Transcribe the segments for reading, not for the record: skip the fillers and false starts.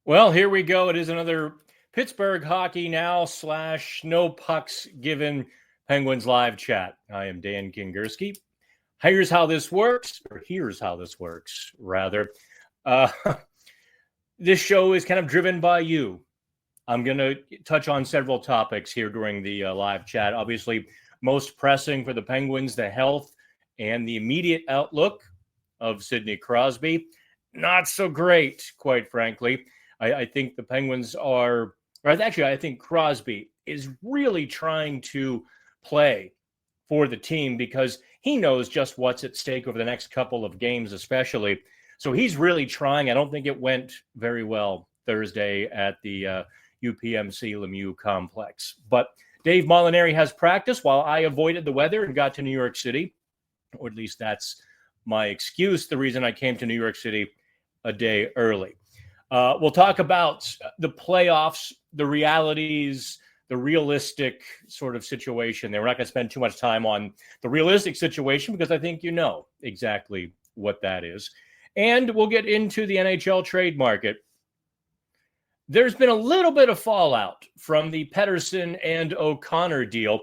Well, here we go. It is another Pittsburgh Hockey Now / No Pucks Given Penguins live chat. I am Dan Kingerski. Here's how this works, rather. Uh, this show is kind of driven by you. I'm going to touch on several topics here during the live chat. Obviously, most pressing for the Penguins, the health and the immediate outlook of Sidney Crosby. Not so great, quite frankly. I think the Penguins are, I think Crosby is really trying to play for the team because he knows just what's at stake over the next couple of games, especially. So he's really trying. I don't think it went very well Thursday at the UPMC Lemieux complex. But Dave Molinari has practice while I avoided the weather and got to New York City, or at least that's my excuse, the reason I came to New York City a day early. We'll talk about the playoffs, the realities, the realistic sort of situation. We're not going to spend too much time on the realistic situation because I think you know exactly what that is. And we'll get into the NHL trade market. There's been a little bit of fallout from the Pettersson and O'Connor deal,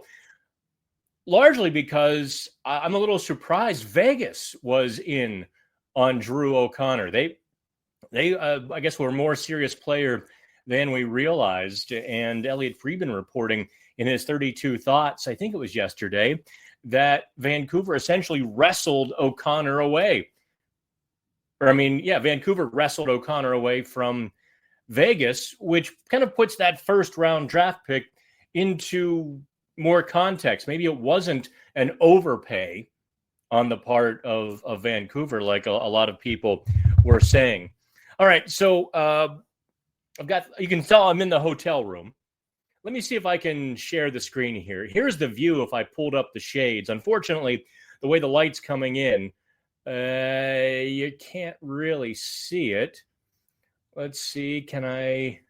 largely because I'm a little surprised Vegas was in on Drew O'Connor. They I guess, were a more serious player than we realized. And Elliot Friedman reporting in his 32 Thoughts, I think it was yesterday, that Vancouver essentially wrestled O'Connor away. Vancouver wrestled O'Connor away from Vegas, which kind of puts that first round draft pick into more context. Maybe it wasn't an overpay on the part of Vancouver, like a lot of people were saying. All right, so you can tell I'm in the hotel room. Let me see if I can share the screen here. Here's the view if I pulled up the shades. Unfortunately, the way the light's coming in, you can't really see it. Let's see, can I?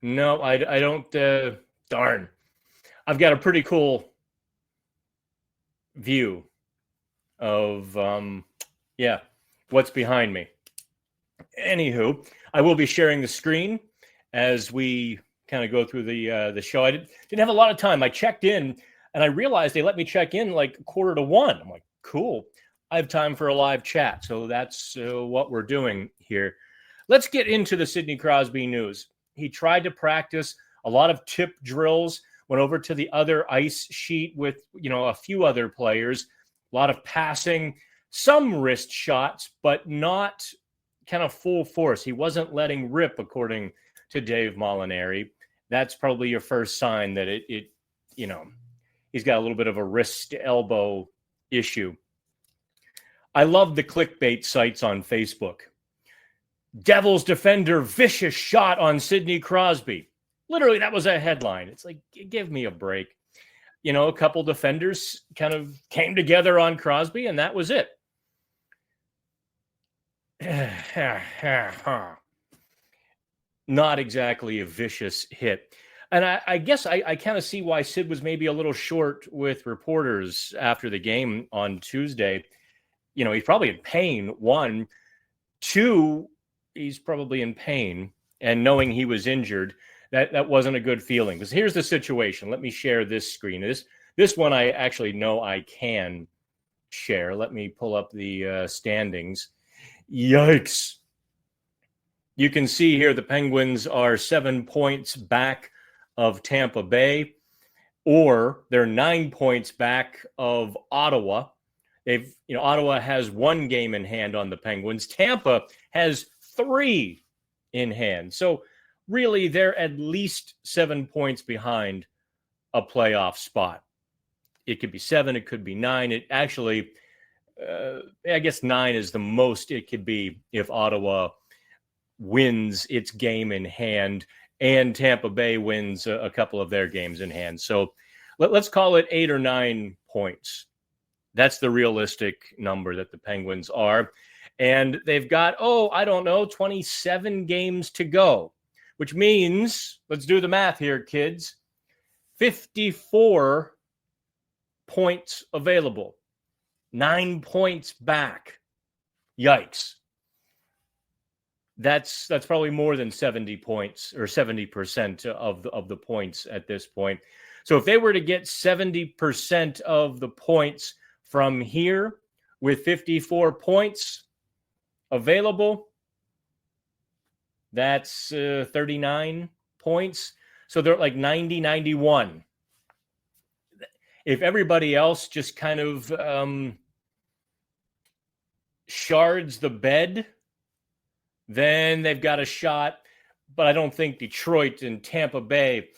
No, I don't, darn. I've got a pretty cool view of what's behind me. Anywho, I will be sharing the screen as we kind of go through the show. I didn't have a lot of time. I checked in and I realized they let me check in like 1:45. I'm like, cool. I have time for a live chat. So that's what we're doing here. Let's get into the Sidney Crosby news. He tried to practice a lot of tip drills, went over to the other ice sheet with, a few other players. A lot of passing, some wrist shots, but not kind of full force. He wasn't letting rip, according to Dave Molinari. That's probably your first sign that he's got a little bit of a wrist elbow issue. I love the clickbait sites on Facebook. Devils defender vicious shot on Sidney Crosby. Literally, that was a headline. It's like, give me a break. A couple defenders kind of came together on Crosby, and that was it. Not exactly a vicious hit. And I guess I kind of see why Sid was maybe a little short with reporters after the game on Tuesday. He's probably in pain. 1, 2, he's probably in pain. And knowing he was injured, that wasn't a good feeling. Because here's the situation. Let me share this screen. This one I actually know I can share. Let me pull up the standings. Yikes. You can see here the Penguins are 7 points back of Tampa Bay, or they're 9 points back of Ottawa. Ottawa has 1 game in hand on the Penguins. Tampa has 3 in hand. So really, they're at least 7 points behind a playoff spot. It could be 7, it could be 9. It actually, I guess 9 is the most it could be if Ottawa wins its game in hand and Tampa Bay wins a couple of their games in hand. So let's call it 8 or 9 points. That's the realistic number that the Penguins are. And they've got, 27 games to go, which means, let's do the math here, kids, 54 points available, 9 points back. Yikes. That's probably more than 70 points or 70% of the points at this point. So if they were to get 70% of the points from here with 54 points available, that's 39 points. So they're like 90, 91. If everybody else just kind of shards the bed, then they've got a shot. But I don't think Detroit and Tampa Bay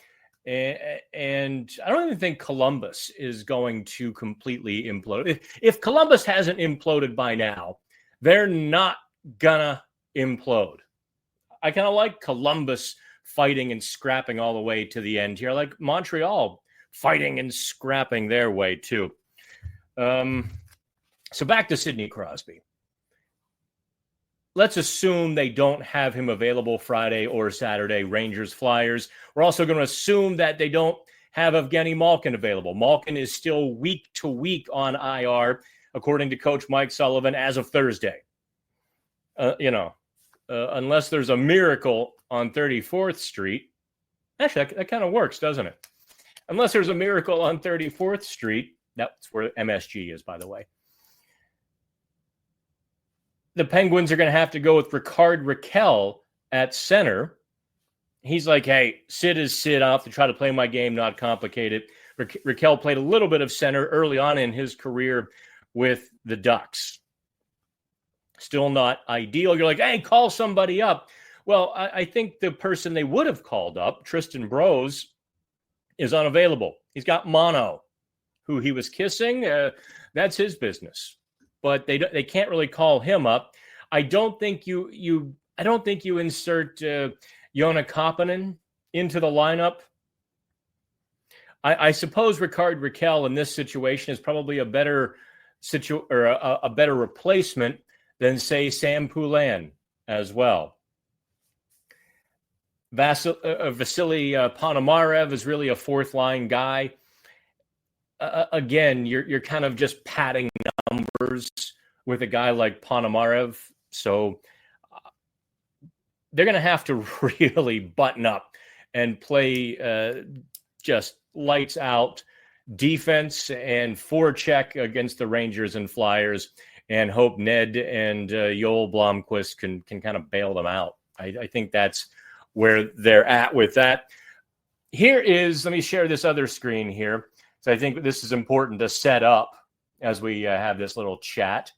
and I don't even think Columbus is going to completely implode. If Columbus hasn't imploded by now, they're not gonna implode. I kind of like Columbus fighting and scrapping all the way to the end here. I like Montreal fighting and scrapping their way too. So back to Sidney Crosby. Let's assume they don't have him available Friday or Saturday, Rangers, Flyers. We're also going to assume that they don't have Evgeny Malkin available. Malkin is still week to week on IR, according to Coach Mike Sullivan, as of Thursday. Unless there's a miracle on 34th Street. Actually, that kind of works, doesn't it? Unless there's a miracle on 34th Street. That's where MSG is, by the way. The Penguins are going to have to go with Rickard Rakell at center. He's like, hey, Sid is Sid. I'll have to try to play my game, not complicate it. Rakell played a little bit of center early on in his career with the Ducks. Still not ideal. You're like, hey, call somebody up. Well, I think the person they would have called up, Tristan Brose, is unavailable. He's got mono. Who he was kissing, that's his business. But they can't really call him up. I don't think you insert Joona Koppanen into the lineup. I suppose Rickard Rakell in this situation is probably a better a better replacement than, say, Sam Poulin as well. Vasily Ponomarev is really a fourth line guy. Again, you're kind of just padding numbers with a guy like Ponomarev. So they're going to have to really button up and play just lights out defense and forecheck against the Rangers and Flyers, and hope Ned and Joel Blomqvist can kind of bail them out. I think that's where they're at with that. Let me share this other screen here. So I think this is important to set up as we have this little chat.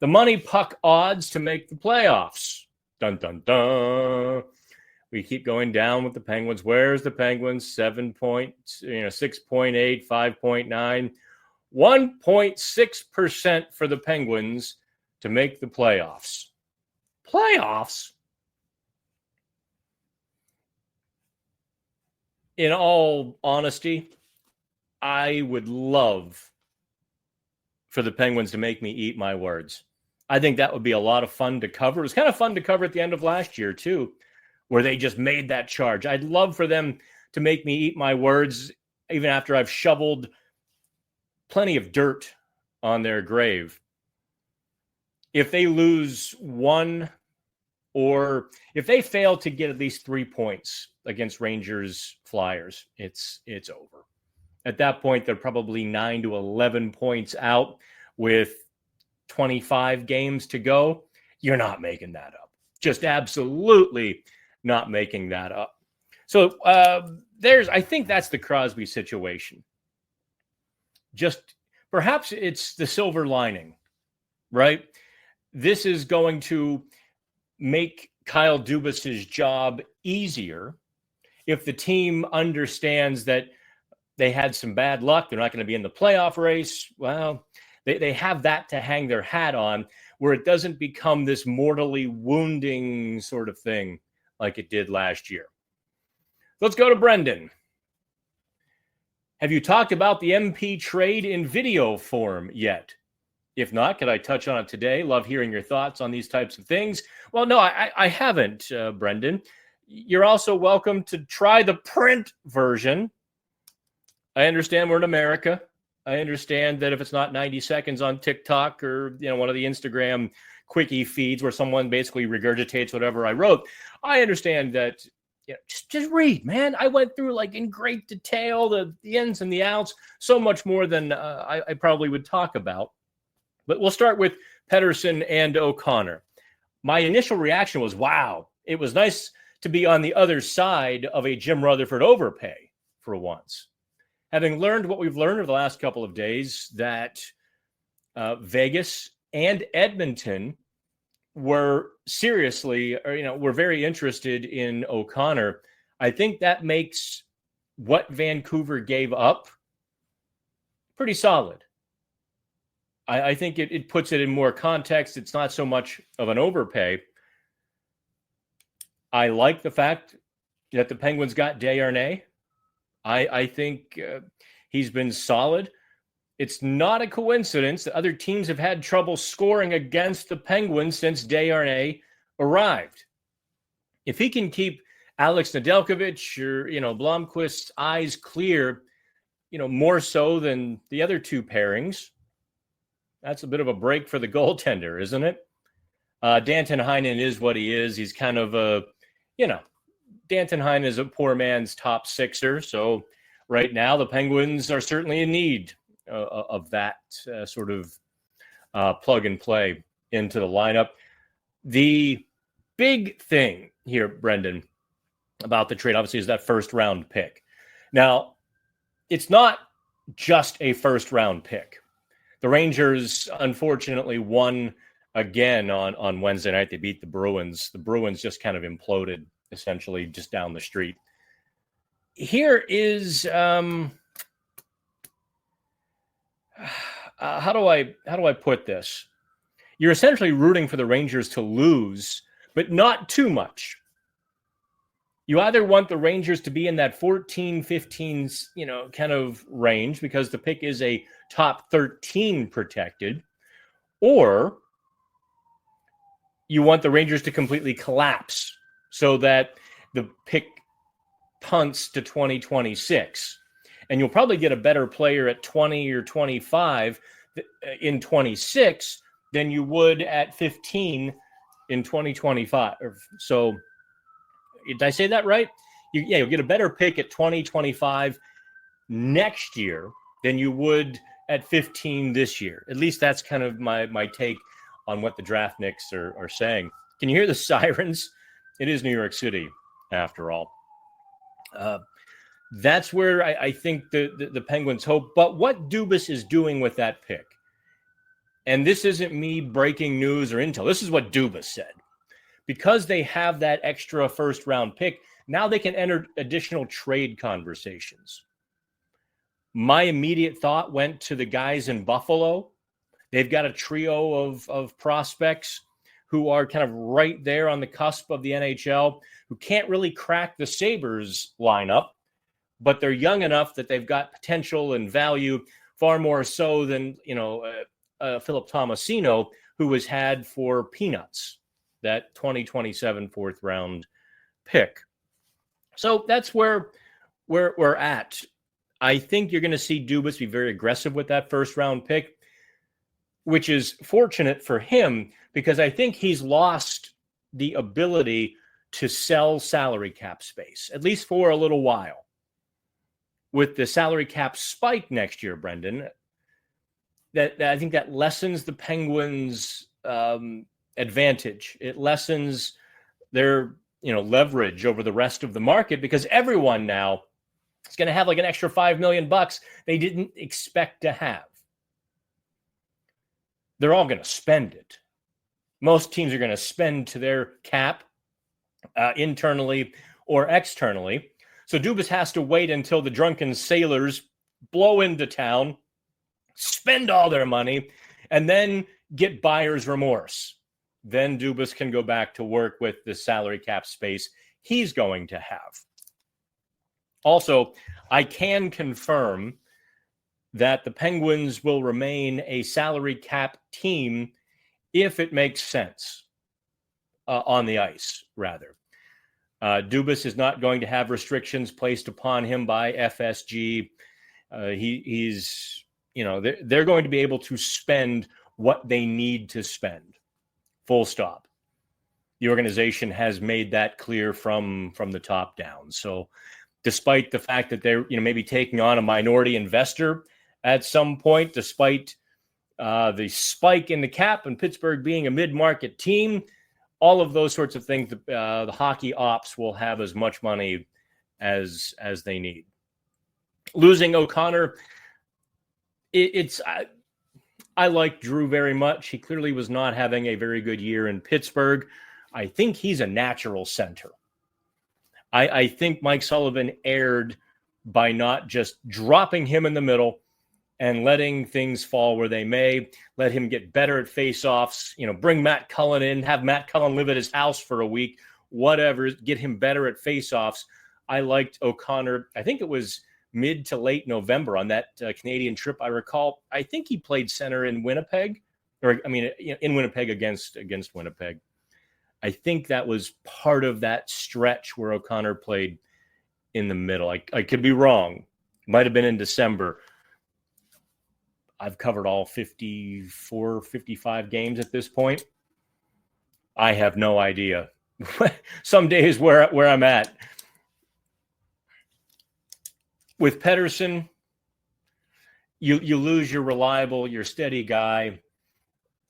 The money puck odds to make the playoffs. Dun, dun, dun. We keep going down with the Penguins. Where's the Penguins? 7 points, 6.8, 5.9, 1.6% for the Penguins to make the playoffs. Playoffs? In all honesty, I would love for the Penguins to make me eat my words. I think that would be a lot of fun to cover. It was kind of fun to cover at the end of last year, too, where they just made that charge. I'd love for them to make me eat my words, even after I've shoveled plenty of dirt on their grave. If they lose one, or if they fail to get at least 3 points against Rangers Flyers, it's over. At that point, they're probably 9 to 11 points out with 25 games to go. You're not making that up. Just absolutely not making that up. So I think that's the Crosby situation. Just perhaps it's the silver lining, right? This is going to make Kyle Dubas's job easier if the team understands that they had some bad luck. They're not going to be in the playoff race. Well, they have that to hang their hat on, where it doesn't become this mortally wounding sort of thing like it did last year. Let's go to Brendan. Have you talked about the MP trade in video form yet? If not, could I touch on it today? Love hearing your thoughts on these types of things. Well, no, I haven't, Brendan. You're also welcome to try the print version. I understand we're in America. I understand that if it's not 90 seconds on TikTok or one of the Instagram quickie feeds where someone basically regurgitates whatever I wrote. I understand that. Just read, man. I went through like in great detail the ins and the outs, so much more than I probably would talk about. But we'll start with Pettersson and O'Connor. My initial reaction was, wow, it was nice to be on the other side of a Jim Rutherford overpay for once. Having learned what we've learned over the last couple of days, that Vegas and Edmonton were seriously, were very interested in O'Connor. I think that makes what Vancouver gave up pretty solid. I think it puts it in more context. It's not so much of an overpay. I like the fact that the Penguins got Desharnais. I think he's been solid. It's not a coincidence that other teams have had trouble scoring against the Penguins since Desharnais arrived. If he can keep Alex Nedeljkovic or, Blomqvist's eyes clear, more so than the other two pairings, that's a bit of a break for the goaltender, isn't it? Danton Heinen is what he is. He's kind of a, Danton Heinen is a poor man's top sixer. So right now the Penguins are certainly in need of that sort of plug and play into the lineup. The big thing here, Brendan, about the trade, obviously, is that first round pick. Now, it's not just a first round pick. The Rangers, unfortunately, won again on Wednesday night. They beat the Bruins. The Bruins just kind of imploded, essentially, just down the street. Here is how do I put this? You're essentially rooting for the Rangers to lose, but not too much. You either want the Rangers to be in that 14, 15, kind of range because the pick is a top 13 protected, or you want the Rangers to completely collapse so that the pick punts to 2026. And you'll probably get a better player at 20 or 25 in 26 than you would at 15 in 2025. So did I say that right? You'll get a better pick at 2025 next year than you would at 15 this year. At least that's kind of my take on what the draftniks are saying. Can you hear the sirens? It is New York City, after all. That's where I think the Penguins hope. But what Dubas is doing with that pick, and this isn't me breaking news or intel, this is what Dubas said. Because they have that extra first-round pick, now they can enter additional trade conversations. My immediate thought went to the guys in Buffalo. They've got a trio of prospects who are kind of right there on the cusp of the NHL, who can't really crack the Sabres lineup, but they're young enough that they've got potential and value, far more so than, Philip Tomasino, who was had for peanuts, that 2027 fourth round pick. So that's where we're at. I think you're going to see Dubas be very aggressive with that first round pick, which is fortunate for him because I think he's lost the ability to sell salary cap space, at least for a little while. With the salary cap spike next year, Brendan, that I think that lessens the Penguins' advantage. It lessens their leverage over the rest of the market because everyone now is going to have like an extra $5 million they didn't expect to have. They're all going to spend it. Most teams are going to spend to their cap internally or externally. So Dubas has to wait until the drunken sailors blow into town, spend all their money, and then get buyer's remorse. Then Dubas can go back to work with the salary cap space he's going to have. Also, I can confirm that the Penguins will remain a salary cap team if it makes sense on the ice, rather. Dubas is not going to have restrictions placed upon him by FSG. He's, they're going to be able to spend what they need to spend Full stop. The organization has made that clear from the top down. So despite the fact that they're, maybe taking on a minority investor at some point, despite the spike in the cap and Pittsburgh being a mid-market team, all of those sorts of things, the hockey ops will have as much money as they need. Losing O'Connor, I like Drew very much. He clearly was not having a very good year in Pittsburgh. I think he's a natural center. I think Mike Sullivan erred by not just dropping him in the middle and letting things fall where they may, let him get better at faceoffs, bring Matt Cullen in, have Matt Cullen live at his house for a week, whatever, get him better at faceoffs. I liked O'Connor. I think it was mid to late November on that Canadian trip. I recall, I think he played center in Winnipeg, in Winnipeg against Winnipeg. I think that was part of that stretch where O'Connor played in the middle. I could be wrong. Might have been in December. I've covered all 54, 55 games at this point. I have no idea. Some days where I'm at. With Pettersson, you lose your reliable, your steady guy.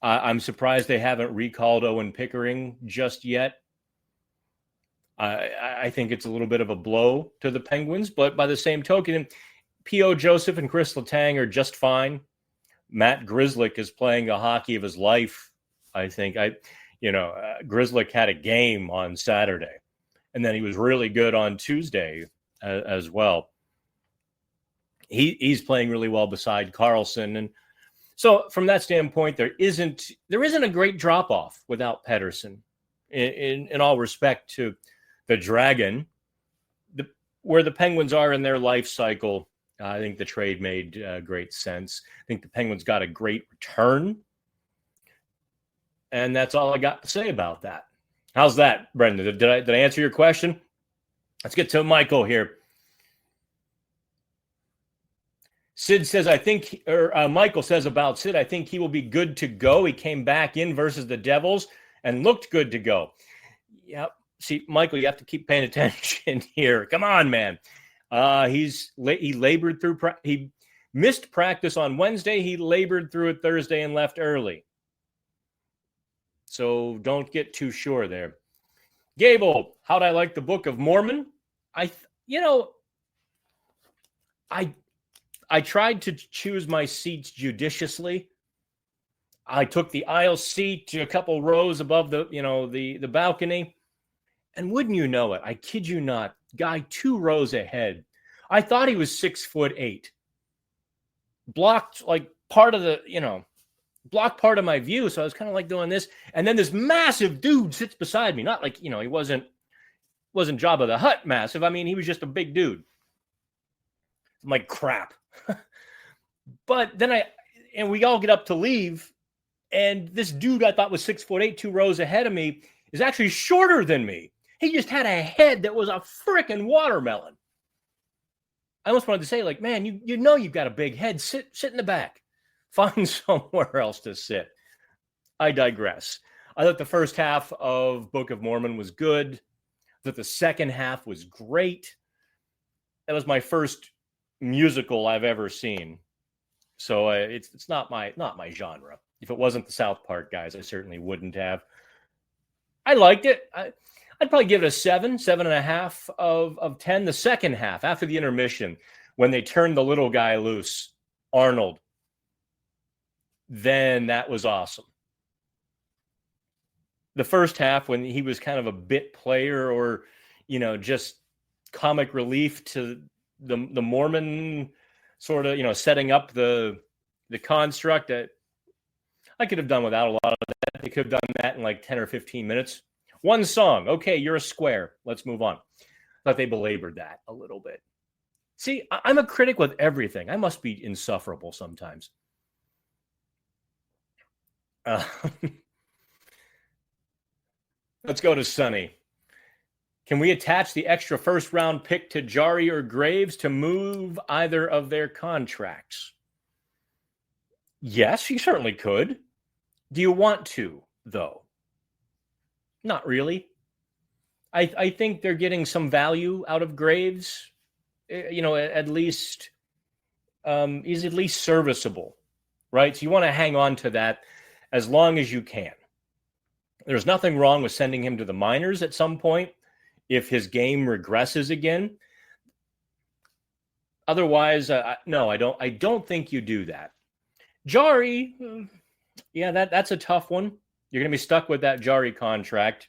I'm surprised they haven't recalled Owen Pickering just yet. I think it's a little bit of a blow to the Penguins, but by the same token, P.O. Joseph and Chris Letang are just fine. Matt Grzelcyk is playing the hockey of his life, I think. Grzelcyk had a game on Saturday, and then he was really good on Tuesday as well. He's playing really well beside Carlson, and so from that standpoint, there isn't a great drop off without Pettersson. In all respect to the Dragon, where the Penguins are in their life cycle, I think the trade made great sense. I think the Penguins got a great return, and that's all I got to say about that. How's that, Brendan? Did I answer your question? Let's get to Michael here. Sid says, Michael says about Sid, I think he will be good to go. He came back in versus the Devils and looked good to go. Yep. See, Michael, you have to keep paying attention here. Come on, man. He labored through. He missed practice on Wednesday. He labored through it Thursday and left early. So don't get too sure there. Gable, how'd I like the Book of Mormon? I tried to choose my seats judiciously. I took the aisle seat a couple rows above the balcony. And wouldn't you know it, I kid you not, guy 2 rows ahead. I thought he was 6'8". Blocked part of my view. So I was kind of doing this. And then this massive dude sits beside me. Not he wasn't Jabba the Hutt massive. I mean, he was just a big dude. I'm like, crap. But then we all get up to leave, and this dude I thought was 6'8", 2 rows ahead of me is actually shorter than me. He just had a head that was a freaking watermelon. I almost wanted to say, man, you've got a big head. Sit in the back. Find somewhere else to sit. I digress. I thought the first half of Book of Mormon was good. I thought the second half was great. That was my first musical I've ever seen. So it's not my genre. If it wasn't the South Park guys, I certainly wouldn't have. I liked it. I'd probably give it a 7.5 of 10. The second half, after the intermission, when they turned the little guy loose, Arnold, then that was awesome. The first half, when he was kind of a bit player or, just comic relief to the Mormon sort of, setting up the construct, that I could have done without a lot of that. They could have done that in 10 or 15 minutes. One song. Okay, you're a square. Let's move on. Thought they belabored that a little bit. See, I'm a critic with everything. I must be insufferable sometimes. Let's go to Sonny. Can we attach the extra first-round pick to Jari or Graves to move either of their contracts? Yes, you certainly could. Do you want to, though? Not really. I think they're getting some value out of Graves. At least he's at least serviceable, right? So you want to hang on to that as long as you can. There's nothing wrong with sending him to the minors at some point if his game regresses again. Otherwise, no, I don't. I don't think you do that. Jari, that's a tough one. You're going to be stuck with that Jari contract.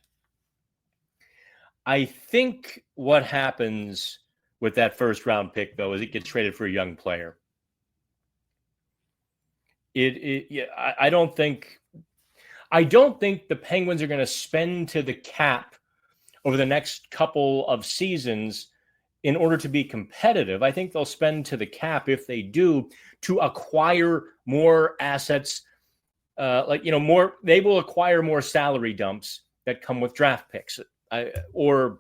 I think what happens with that first round pick, though, is it gets traded for a young player. I don't think the Penguins are going to spend to the cap over the next couple of seasons in order to be competitive. I think they'll spend to the cap, if they do, to acquire more assets. They will acquire more salary dumps that come with draft picks, or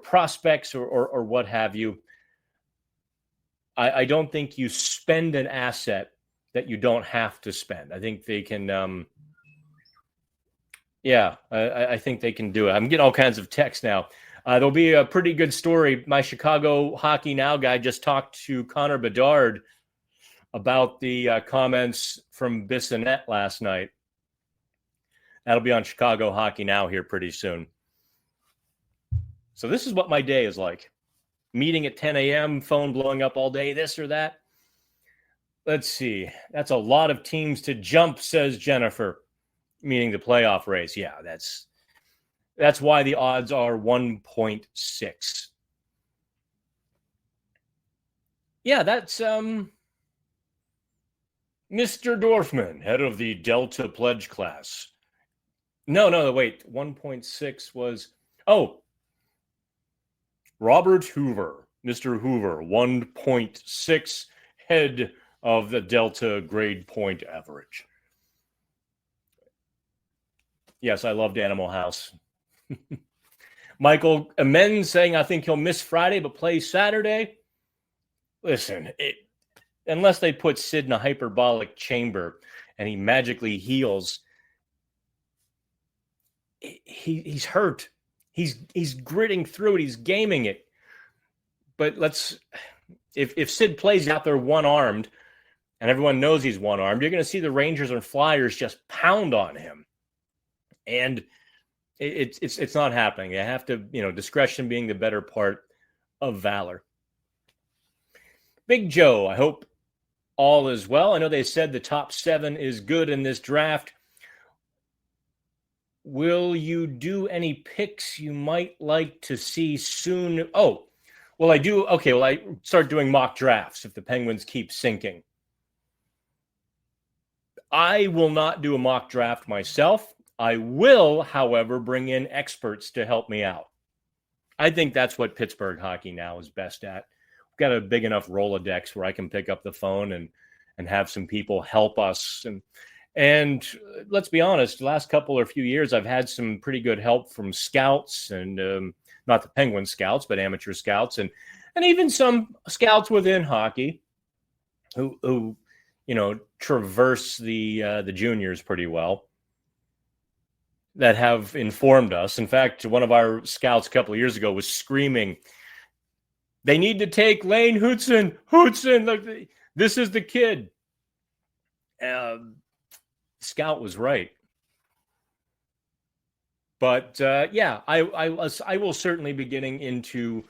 prospects, or what have you. I don't think you spend an asset that you don't have to spend. I think they can. I think they can do it. I'm getting all kinds of texts now. There'll be a pretty good story. My Chicago Hockey Now guy just talked to Connor Bedard about the comments from Bissonnette last night. That'll be on Chicago Hockey Now here pretty soon. So this is what my day is like. Meeting at 10 a.m., phone blowing up all day, this or that. Let's see. That's a lot of teams to jump, says Jennifer, meaning the playoff race. Yeah, that's why the odds are 1.6. Yeah, that's Mr. Dorfman, head of the Delta Pledge class. No, wait. 1.6 was... Oh, Robert Hoover, Mr. Hoover, 1.6, head of the Delta grade point average. Yes, I loved Animal House. Michael Amends saying, I think he'll miss Friday but play Saturday. Listen, unless they put Sid in a hyperbolic chamber and he magically heals, he's hurt. He's gritting through it. He's gaming it. But if Sid plays out there one-armed and everyone knows he's one-armed, you're going to see the Rangers and Flyers just pound on him. And it's not happening. You have to, discretion being the better part of valor. Big Joe, I hope all is well. I know they said the top 7 is good in this draft. Will you do any picks you might like to see soon? Oh, well, I do. Okay, well, I start doing mock drafts if the Penguins keep sinking. I will not do a mock draft myself. I will, however, bring in experts to help me out. I think that's what Pittsburgh Hockey Now is best at. We've got a big enough Rolodex where I can pick up the phone and have some people help us. And let's be honest, the last couple or few years, I've had some pretty good help from scouts, and not the Penguin scouts, but amateur scouts, and even some scouts within hockey who traverse the juniors pretty well, that have informed us. In fact, one of our scouts a couple of years ago was screaming, they need to take Lane Hootson. Look, this is the kid. Scout was right. But I will certainly be getting into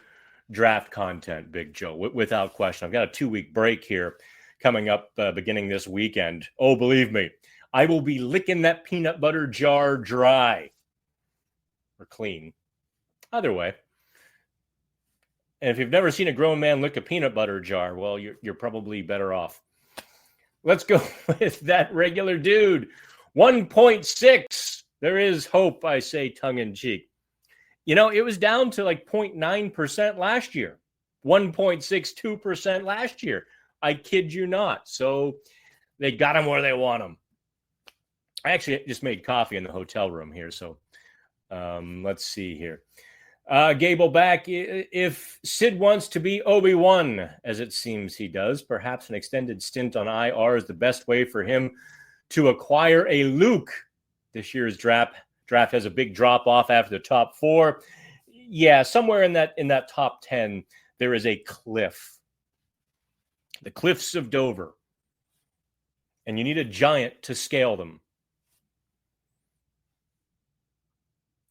draft content, Big Joe, without question. I've got a 2-week break here coming up beginning this weekend. Oh, believe me, I will be licking that peanut butter jar dry or clean. Either way. And if you've never seen a grown man lick a peanut butter jar, well, you're probably better off. Let's go with that regular dude. 1.6. There is hope, I say tongue-in-cheek. It was down to like 0.9% last year. 1.62% last year. I kid you not. So they got him where they want him. I actually just made coffee in the hotel room here. So let's see here. Gable back. If Sid wants to be Obi-Wan, as it seems he does, perhaps an extended stint on IR is the best way for him to acquire a Luke. This year's draft Draft has a big drop off after the top 4. Yeah, somewhere in that top 10, there is a cliff. The cliffs of Dover. And you need a giant to scale them.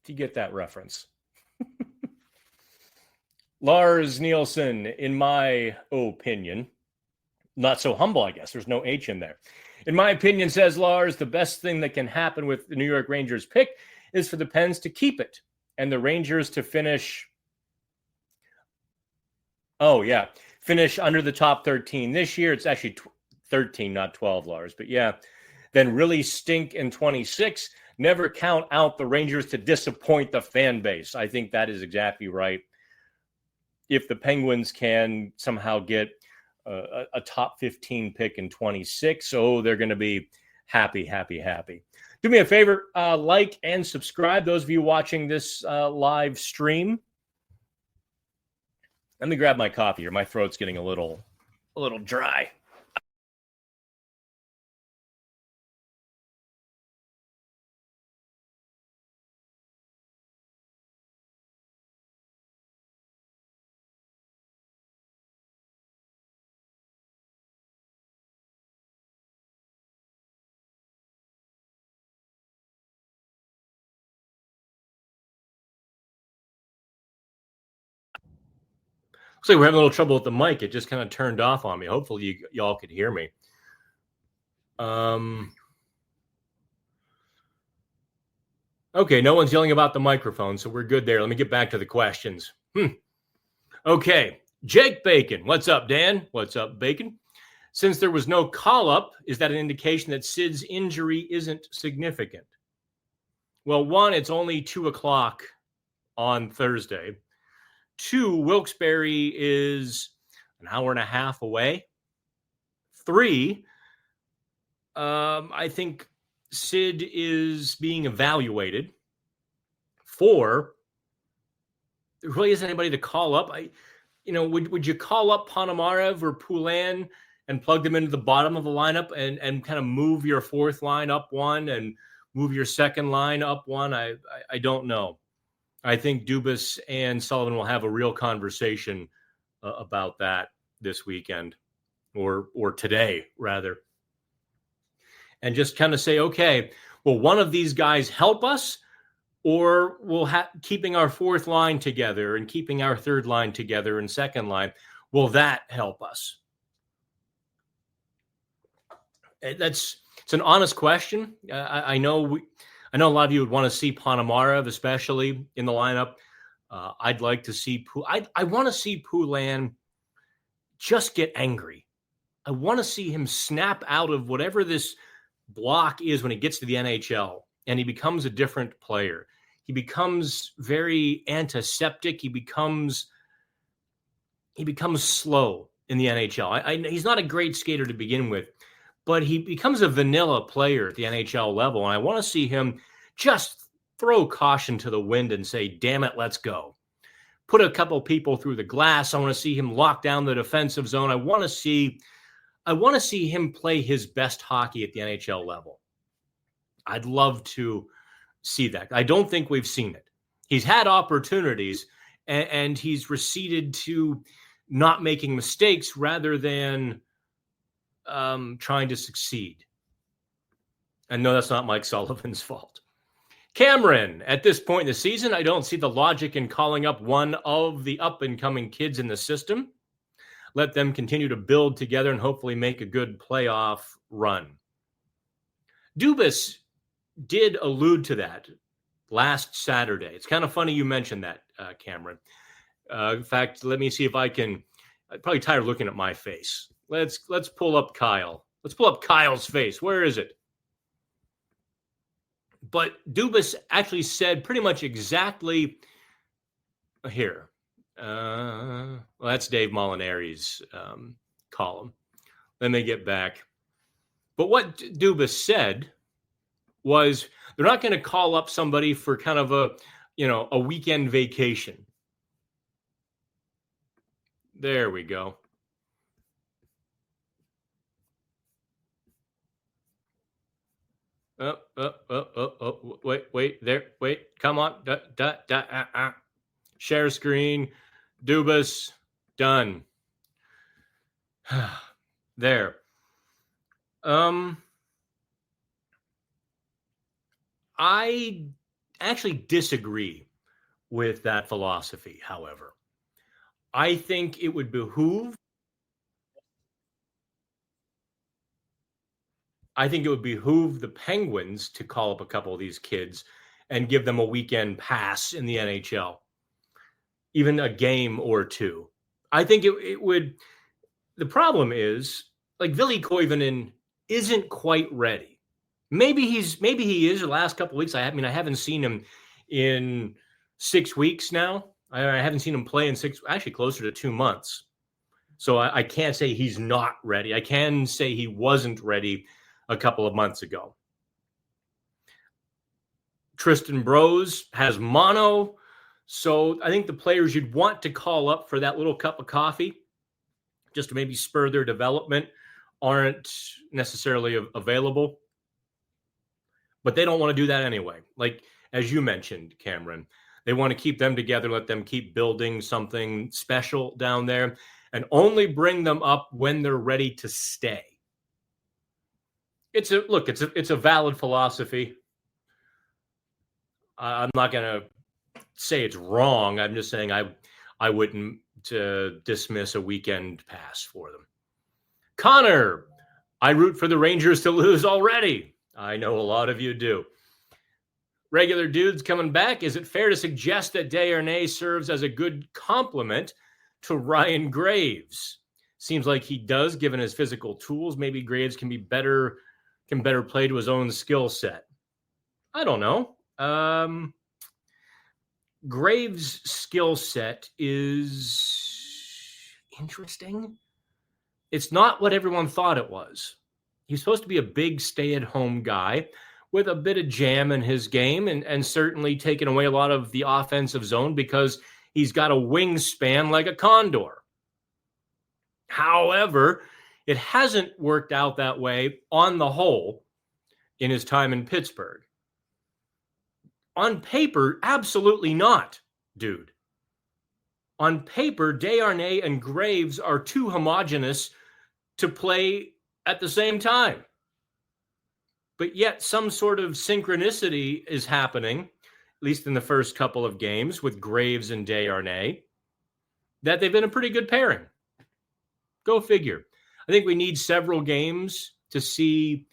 If you get that reference. Lars Nielsen, in my opinion, not so humble, I guess. There's no H in there. In my opinion, says Lars, the best thing that can happen with the New York Rangers pick is for the Pens to keep it and the Rangers to finish under the top 13 this year. It's actually 13, not 12, Lars. But yeah, then really stink in 26. Never count out the Rangers to disappoint the fan base. I think that is exactly right. If the Penguins can somehow get a top 15 pick in 26, they're going to be happy. Do me a favor, like and subscribe. Those of you watching this live stream. Let me grab my coffee here. My throat's getting a little dry. Looks like we're having a little trouble with the mic. It just kind of turned off on me. Hopefully y'all could hear me. Okay, no one's yelling about the microphone, so we're good there. Let me get back to the questions. Okay, Jake Bacon. What's up, Dan? What's up, Bacon? Since there was no call-up, is that an indication that Sid's injury isn't significant? Well, 1, it's only 2 o'clock on Thursday. 2, Wilkes-Barre is an hour and a half away. 3, I think Sid is being evaluated. 4, there really isn't anybody to call up. Would you call up Ponomarev or Poulin and plug them into the bottom of the lineup and kind of move your fourth line up one and move your second line up one? I don't know. I think Dubas and Sullivan will have a real conversation about that this weekend or today, rather. And just kind of say, okay, will one of these guys help us, or will keeping our fourth line together and keeping our third line together and second line, will that help us? It's an honest question. I know a lot of you would want to see Ponomarev, especially in the lineup. I'd like to see I want to see Poulin just get angry. I want to see him snap out of whatever this block is when he gets to the NHL and he becomes a different player. He becomes very antiseptic. He becomes slow in the NHL. He's not a great skater to begin with, but he becomes a vanilla player at the NHL level. And I want to see him just throw caution to the wind and say, damn it, let's go. Put a couple people through the glass. I want to see him lock down the defensive zone. I want to see him play his best hockey at the NHL level. I'd love to see that. I don't think we've seen it. He's had opportunities and he's receded to not making mistakes rather than trying to succeed. And no, that's not Mike Sullivan's fault. Cameron, at this point in the season, I don't see the logic in calling up one of the up-and-coming kids in the system. Let them continue to build together and hopefully make a good playoff run. Dubas did allude to that last Saturday. It's kind of funny you mentioned that, Cameron. In fact, let me see if I can. I'm probably tired of looking at my face. Let's pull up Kyle. Let's pull up Kyle's face. Where is it? But Dubas actually said pretty much exactly here. Well, that's Dave Molinari's column. Then they get back. But what Dubas said was they're not going to call up somebody for kind of a weekend vacation. There we go. Wait Come on. Share screen. Dubas. Done. There. I actually disagree with that philosophy, however. I think it would behoove the Penguins to call up a couple of these kids and give them a weekend pass in the NHL, even a game or two. I think it would. The problem is, like, Ville Koivunen isn't quite ready. Maybe he is. The last couple of weeks, I haven't seen him in 6 weeks now. I haven't seen him play in actually closer to 2 months. So I can't say he's not ready. I can say he wasn't ready a couple of months ago. Tristan Brose has mono. So I think the players you'd want to call up for that little cup of coffee, just to maybe spur their development, aren't necessarily available. But they don't want to do that anyway. Like, as you mentioned, Cameron, they want to keep them together, let them keep building something special down there, and only bring them up when they're ready to stay. It's a valid philosophy. I'm not going to say it's wrong. I'm just saying I wouldn't dismiss a weekend pass for them. Connor, I root for the Rangers to lose already. I know a lot of you do. Regular dudes coming back. Is it fair to suggest that Desharnais serves as a good complement to Ryan Graves? Seems like he does, given his physical tools. Maybe Graves can better play to his own skill set. I don't know. Graves' skill set is interesting. It's not what everyone thought it was. He's supposed to be a big stay-at-home guy with a bit of jam in his game and certainly taking away a lot of the offensive zone because he's got a wingspan like a condor. However, it hasn't worked out that way on the whole in his time in Pittsburgh. On paper, absolutely not, dude. On paper, Desharnais and Graves are too homogenous to play at the same time. But yet some sort of synchronicity is happening, at least in the first couple of games with Graves and Desharnais, that they've been a pretty good pairing. Go figure. I think we need several games to see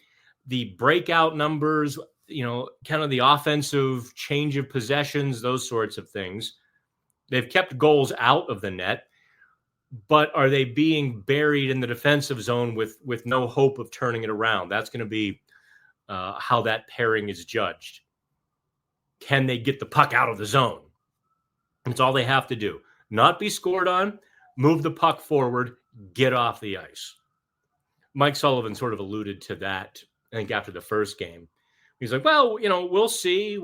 the breakout numbers, kind of the offensive change of possessions, those sorts of things. They've kept goals out of the net, but are they being buried in the defensive zone with no hope of turning it around? That's going to be how that pairing is judged. Can they get the puck out of the zone? That's all they have to do. Not be scored on, move the puck forward, get off the ice. Mike Sullivan sort of alluded to that, I think, after the first game. He's like, well, we'll see.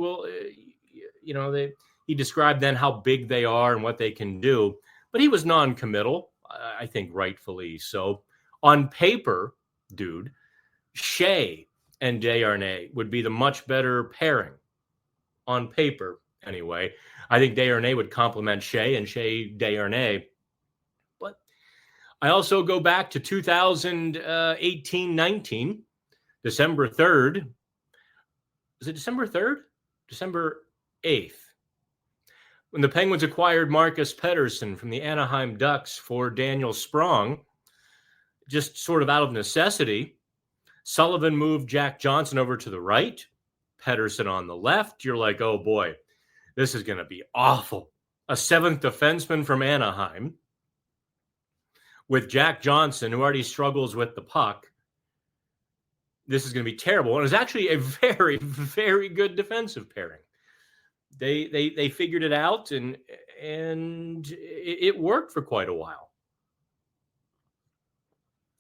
He described then how big they are and what they can do. But he was non-committal, I think rightfully so. On paper, dude, Shea and Desharnais would be the much better pairing. On paper, anyway. I think Desharnais would complement Shea and Shea Desharnais. But I also go back to 2018-19, December 3rd. Was it December 3rd? December 8th. When the Penguins acquired Marcus Pettersson from the Anaheim Ducks for Daniel Sprong, just sort of out of necessity, Sullivan moved Jack Johnson over to the right, Pettersson on the left. You're like, oh boy, this is going to be awful. A seventh defenseman from Anaheim with Jack Johnson, who already struggles with the puck. This is going to be terrible. And it was actually a very, very good defensive pairing. They figured it out, and it worked for quite a while.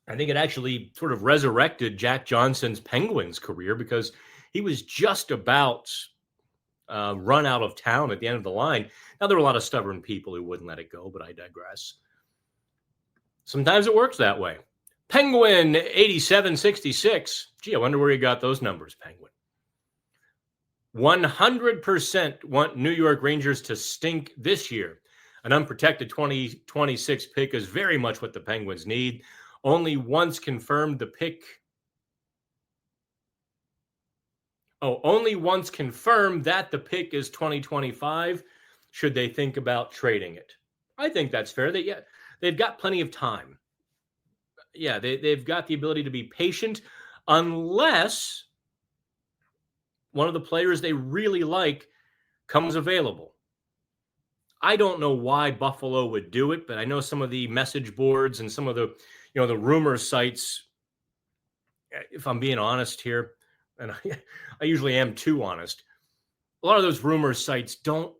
I think it actually sort of resurrected Jack Johnson's Penguins career because he was just about run out of town at the end of the line. Now, there were a lot of stubborn people who wouldn't let it go, but I digress. Sometimes it works that way. Penguin 87-66. Gee, I wonder where you got those numbers, Penguin. 100% want New York Rangers to stink this year. An unprotected 2026 pick is very much what the Penguins need. Only once confirmed that the pick is 2025 should they think about trading it. I think that's fair. They've got plenty of time. Yeah, they've got the ability to be patient unless one of the players they really like comes available. I don't know why Buffalo would do it, but I know some of the message boards and some of the, the rumor sites, if I'm being honest here, and I usually am too honest, a lot of those rumor sites don't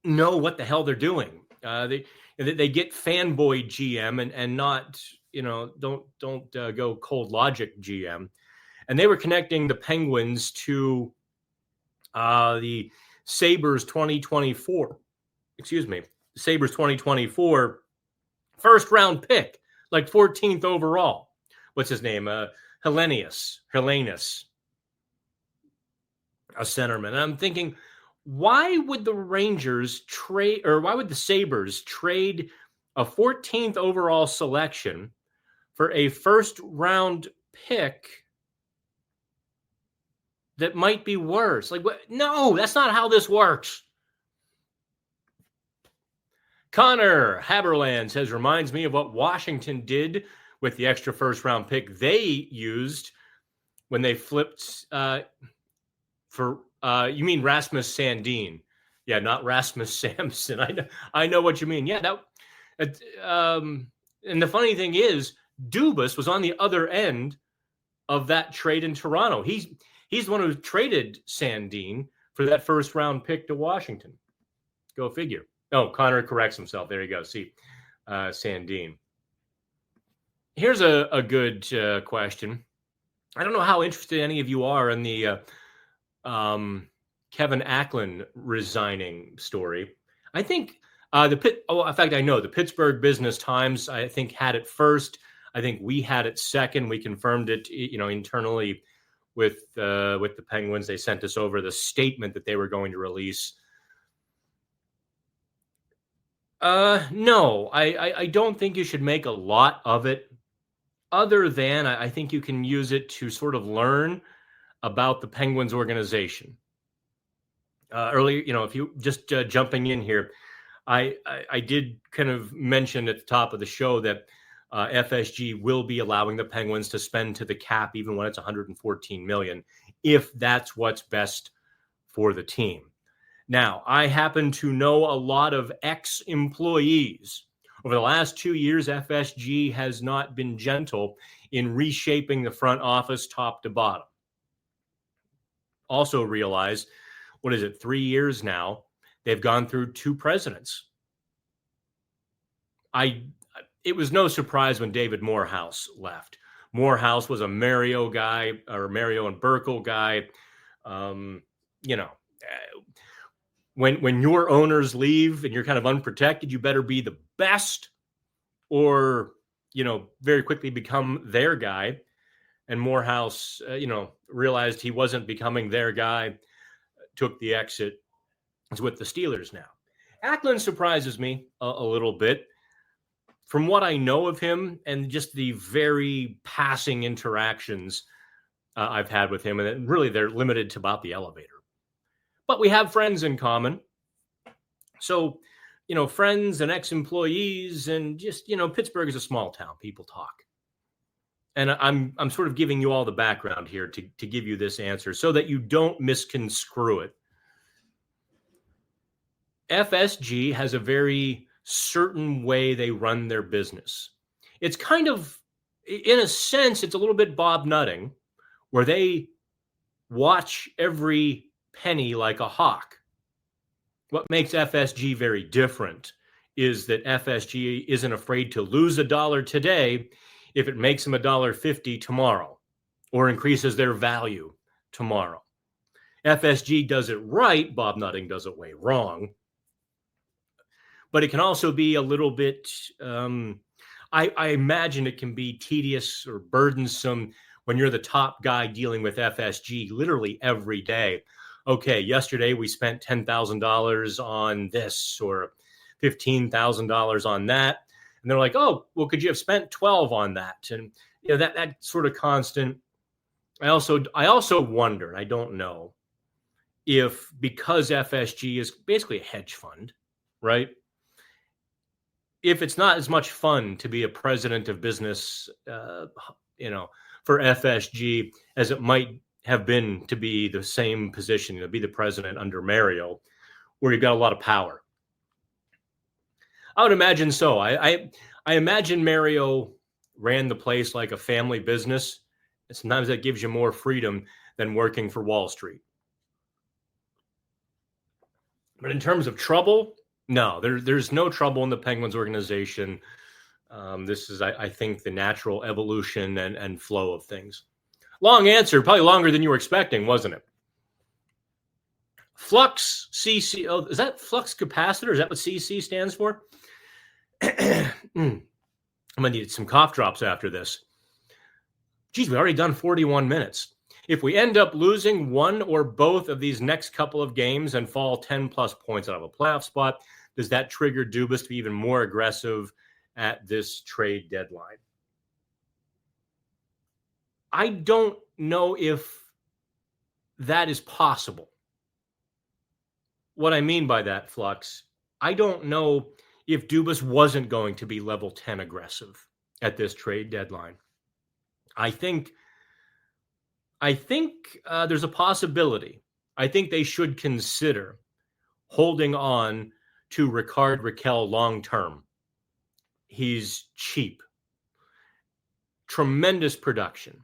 know what the hell they're doing. They get fanboy GM and not, don't go cold logic GM. And they were connecting the Penguins to the Sabres 2024 first round pick, like 14th overall. What's his name? Helenius, a centerman. And I'm thinking, why would the Sabres trade a 14th overall selection for a first round pick that might be worse? Like, what? No, that's not how this works. Connor Haberland says, reminds me of what Washington did with the extra first round pick they used when they flipped for you mean Rasmus Sandin. Yeah, not Rasmus Samson. I know what you mean. Yeah, and the funny thing is, Dubas was on the other end of that trade in Toronto. He's the one who traded Sandin for that first round pick to Washington. Go figure. Oh, Connor corrects himself. There you go. See, Sandin. Here's a good question. I don't know how interested any of you are in the Kevin Acklin resigning story. I think in fact, I know the Pittsburgh Business Times, I think, had it first. I think we had it second. We confirmed it, internally with the Penguins. They sent us over the statement that they were going to release. No, I don't think you should make a lot of it, other than I think you can use it to sort of learn about the Penguins organization. Earlier, if you just jumping in here, I did kind of mention at the top of the show that FSG will be allowing the Penguins to spend to the cap, even when it's $114 million, if that's what's best for the team. Now, I happen to know a lot of ex-employees. Over the last 2 years, FSG has not been gentle in reshaping the front office top to bottom. Also realize, 3 years now, they've gone through 2 presidents. It was no surprise when David Morehouse left. Morehouse was a Mario guy, or Mario and Burkle guy. When your owners leave and you're kind of unprotected, you better be the best or, very quickly become their guy. And Morehouse, realized he wasn't becoming their guy, took the exit, is with the Steelers now. Acklin surprises me a little bit from what I know of him and just the very passing interactions I've had with him. And really, they're limited to about the elevator. But we have friends in common. So, friends and ex-employees and just, Pittsburgh is a small town. People talk. And I'm sort of giving you all the background here to give you this answer so that you don't misconstrue it. FSG has a very certain way they run their business. It's kind of, in a sense, it's a little bit Bob Nutting, where they watch every penny like a hawk. What makes FSG very different is that FSG isn't afraid to lose $1 today if it makes them $1.50 tomorrow or increases their value tomorrow. FSG does it right. Bob Nutting does it way wrong. But it can also be a little bit, I imagine it can be tedious or burdensome when you're the top guy dealing with FSG literally every day. Okay, yesterday we spent $10,000 on this or $15,000 on that. And they're like, oh, well, could you have spent 12 on that? And that sort of constant. I also wonder, I don't know, if because FSG is basically a hedge fund, right? If it's not as much fun to be a president of business, for FSG as it might have been to be the same position, to be the president under Mario, where you've got a lot of power. I would imagine so. I imagine Mario ran the place like a family business. And sometimes that gives you more freedom than working for Wall Street. But in terms of trouble, no, there's no trouble in the Penguins organization. This is, I think, the natural evolution and flow of things. Long answer, probably longer than you were expecting, wasn't it? Flux CC. Oh, is that flux capacitor? Is that what CC stands for? I'm gonna need some cough drops after this. Geez, we've already done 41 minutes. If we end up losing one or both of these next couple of games and fall 10 plus points out of a playoff spot, does that trigger Dubas to be even more aggressive at this trade deadline? I don't know if that is possible. What I mean by that, Flux, I don't know if Dubas wasn't going to be level 10 aggressive at this trade deadline. I think there's a possibility. I think they should consider holding on to Rickard Rakell long term. He's cheap, tremendous production,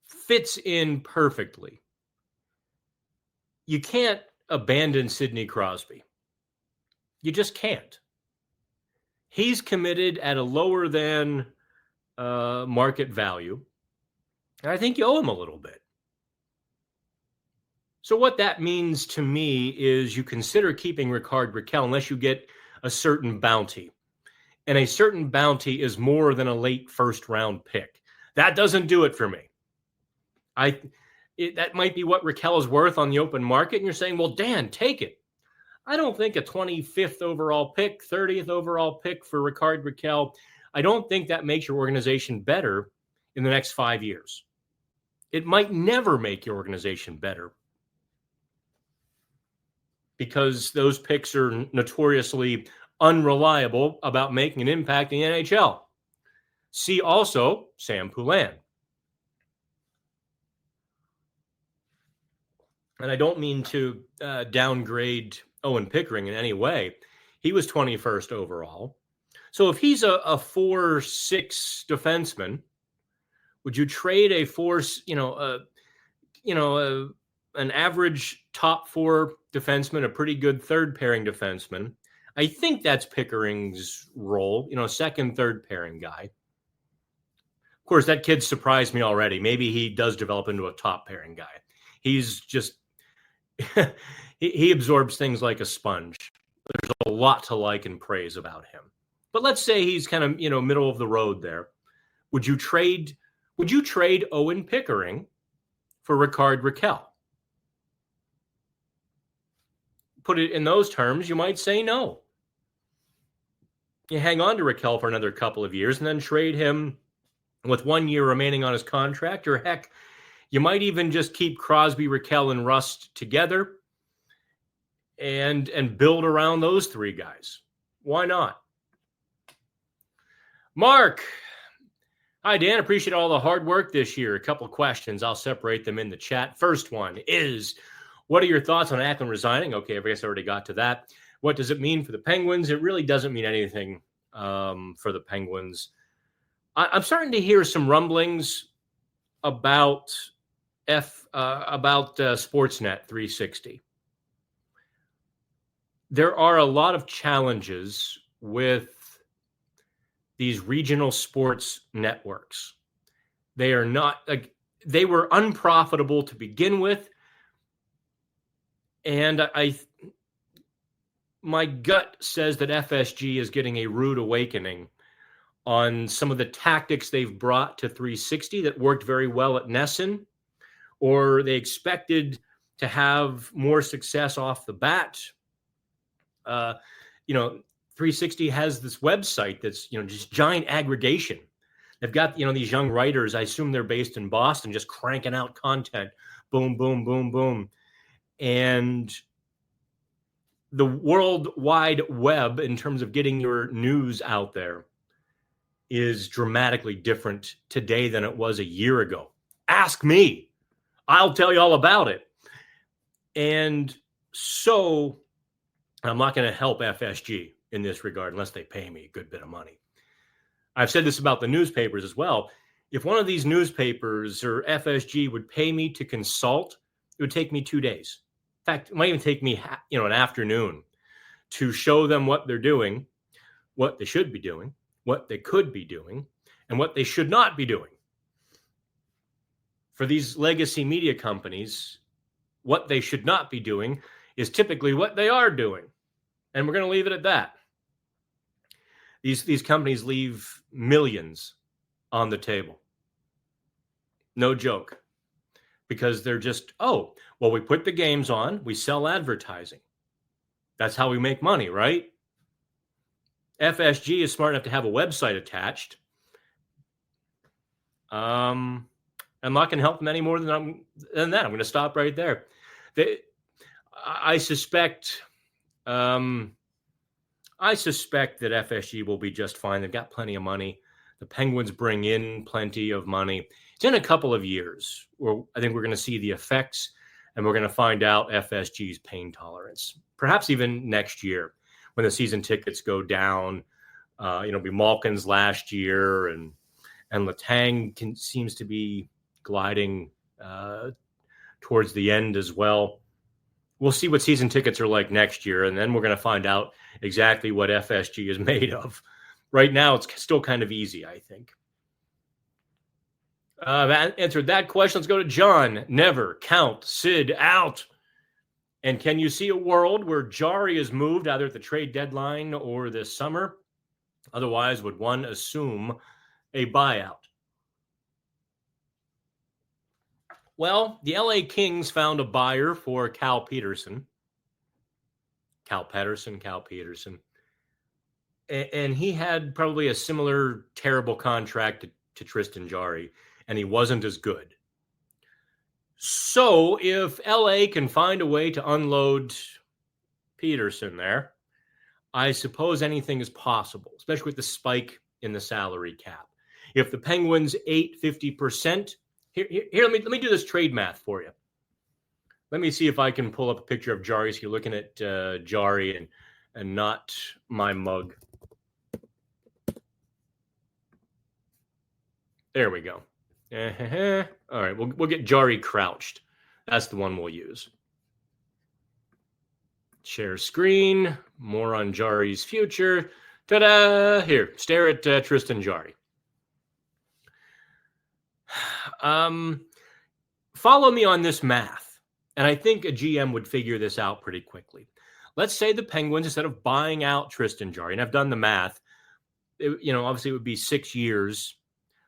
fits in perfectly. You can't abandon Sidney Crosby. You just can't. He's committed at a lower than market value. And I think you owe him a little bit. So what that means to me is you consider keeping Rickard Rakell unless you get a certain bounty. And a certain bounty is more than a late first round pick. That doesn't do it for me. That might be what Rakell is worth on the open market. And you're saying, well, Dan, take it. I don't think a 25th overall pick, 30th overall pick for Rickard Rakell, I don't think that makes your organization better in the next 5 years. It might never make your organization better because those picks are notoriously unreliable about making an impact in the NHL. See also Sam Poulin. And I don't mean to downgrade Owen Pickering in any way. He was 21st overall. So if he's a 4-6 defenseman, would you trade an average top 4 defenseman, a pretty good third pairing defenseman? I think that's Pickering's role, second, third pairing guy. Of course, that kid surprised me already. Maybe he does develop into a top pairing guy. He's just, he absorbs things like a sponge. There's a lot to like and praise about him. But let's say he's kind of, middle of the road there. Would you trade Owen Pickering for Rickard Rakell? Put it in those terms, you might say no. You hang on to Rakell for another couple of years and then trade him with 1 year remaining on his contract, or heck, you might even just keep Crosby, Rakell, and Rust together and build around those 3 guys. Why not? Mark. Hi, Dan. Appreciate all the hard work this year. A couple of questions. I'll separate them in the chat. First one is, what are your thoughts on Acklin resigning? Okay, I guess I already got to that. What does it mean for the Penguins? It really doesn't mean anything for the Penguins. I'm starting to hear some rumblings about Sportsnet 360. There are a lot of challenges with these regional sports networks. They are not, they were unprofitable to begin with. And my gut says that FSG is getting a rude awakening on some of the tactics they've brought to 360 that worked very well at Nesson, or they expected to have more success off the bat. 360 has this website that's, just giant aggregation. They've got, these young writers, I assume they're based in Boston, just cranking out content. Boom, boom, boom, boom. And the World Wide Web, in terms of getting your news out there, is dramatically different today than it was a year ago. Ask me. I'll tell you all about it. And so I'm not going to help FSG in this regard unless they pay me a good bit of money. I've said this about the newspapers as well. If one of these newspapers or FSG would pay me to consult, it would take me 2 days. In fact, it might even take me, an afternoon to show them what they're doing, what they should be doing, what they could be doing, and what they should not be doing. For these legacy media companies, what they should not be doing is typically what they are doing. And we're going to leave it at that. These companies leave millions on the table. No joke. Because they're just, we put the games on, we sell advertising. That's how we make money, right? FSG is smart enough to have a website attached. I'm not going to help them any more than that. I'm going to stop right there. I suspect that FSG will be just fine. They've got plenty of money. The Penguins bring in plenty of money. It's in a couple of years where I think we're going to see the effects, and we're going to find out FSG's pain tolerance. Perhaps even next year when the season tickets go down. Be Malkin's last year, and Letang seems to be gliding towards the end as well. We'll see what season tickets are like next year, and then we're going to find out exactly what FSG is made of. Right now, it's still kind of easy, I think. That answered that question. Let's go to John. Never count Sid out. And can you see a world where Jari is moved either at the trade deadline or this summer? Otherwise, would one assume a buyout? Well, the LA Kings found a buyer for Cal Peterson. And he had probably a similar terrible contract to Tristan Jari, and he wasn't as good. So if LA can find a way to unload Peterson there, I suppose anything is possible, especially with the spike in the salary cap. If the Penguins ate 50%, here, let me do this trade math for you. Let me see if I can pull up a picture of Jari. So you're looking at Jari and not my mug. There we go. All right, we'll get Jari crouched. That's the one we'll use. Share screen. More on Jari's future. Ta-da! Here, stare at Tristan Jari. Follow me on this math, and I think a GM would figure this out pretty quickly. Let's say the Penguins, instead of buying out Tristan Jari, and I've done the math, obviously it would be 6 years.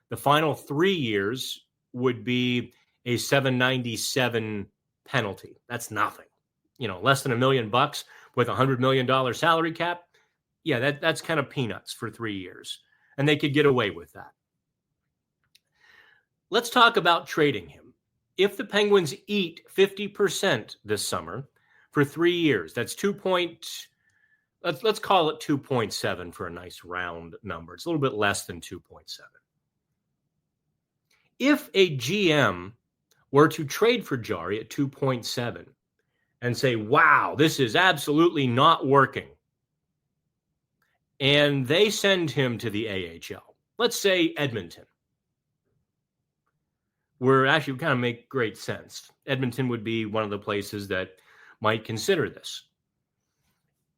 The final 3 years would be a $797 penalty. That's nothing. Less than $1 million with $100 million salary cap. Yeah, that's kind of peanuts for 3 years. And they could get away with that. Let's talk about trading him. If the Penguins eat 50% this summer for 3 years, that's let's call it 2.7 for a nice round number. It's a little bit less than 2.7. If a GM were to trade for Jari at 2.7 and say, wow, this is absolutely not working, and they send him to the AHL, let's say Edmonton, where actually would kind of make great sense. Edmonton would be one of the places that might consider this.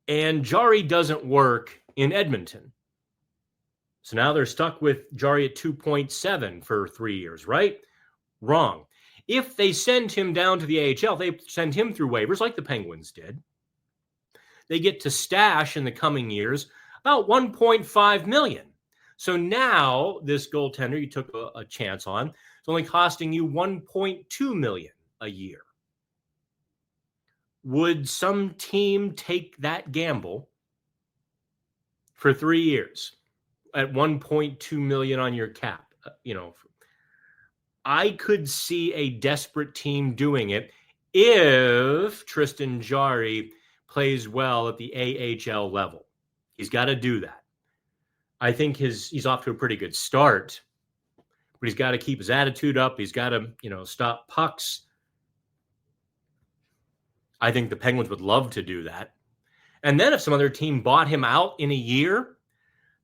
And Jari doesn't work in Edmonton. So now they're stuck with Jari at 2.7 for 3 years, right? Wrong. If they send him down to the AHL, they send him through waivers like the Penguins did. They get to stash in the coming years about $1.5 million. So now this goaltender you took a chance on, it's only costing you $1.2 million a year. Would some team take that gamble for 3 years at $1.2 million on your cap? I could see a desperate team doing it if Tristan Jarry plays well at the AHL level. He's got to do that. I think he's off to a pretty good start, but he's got to keep his attitude up. He's got to, stop pucks. I think the Penguins would love to do that. And then if some other team bought him out in a year,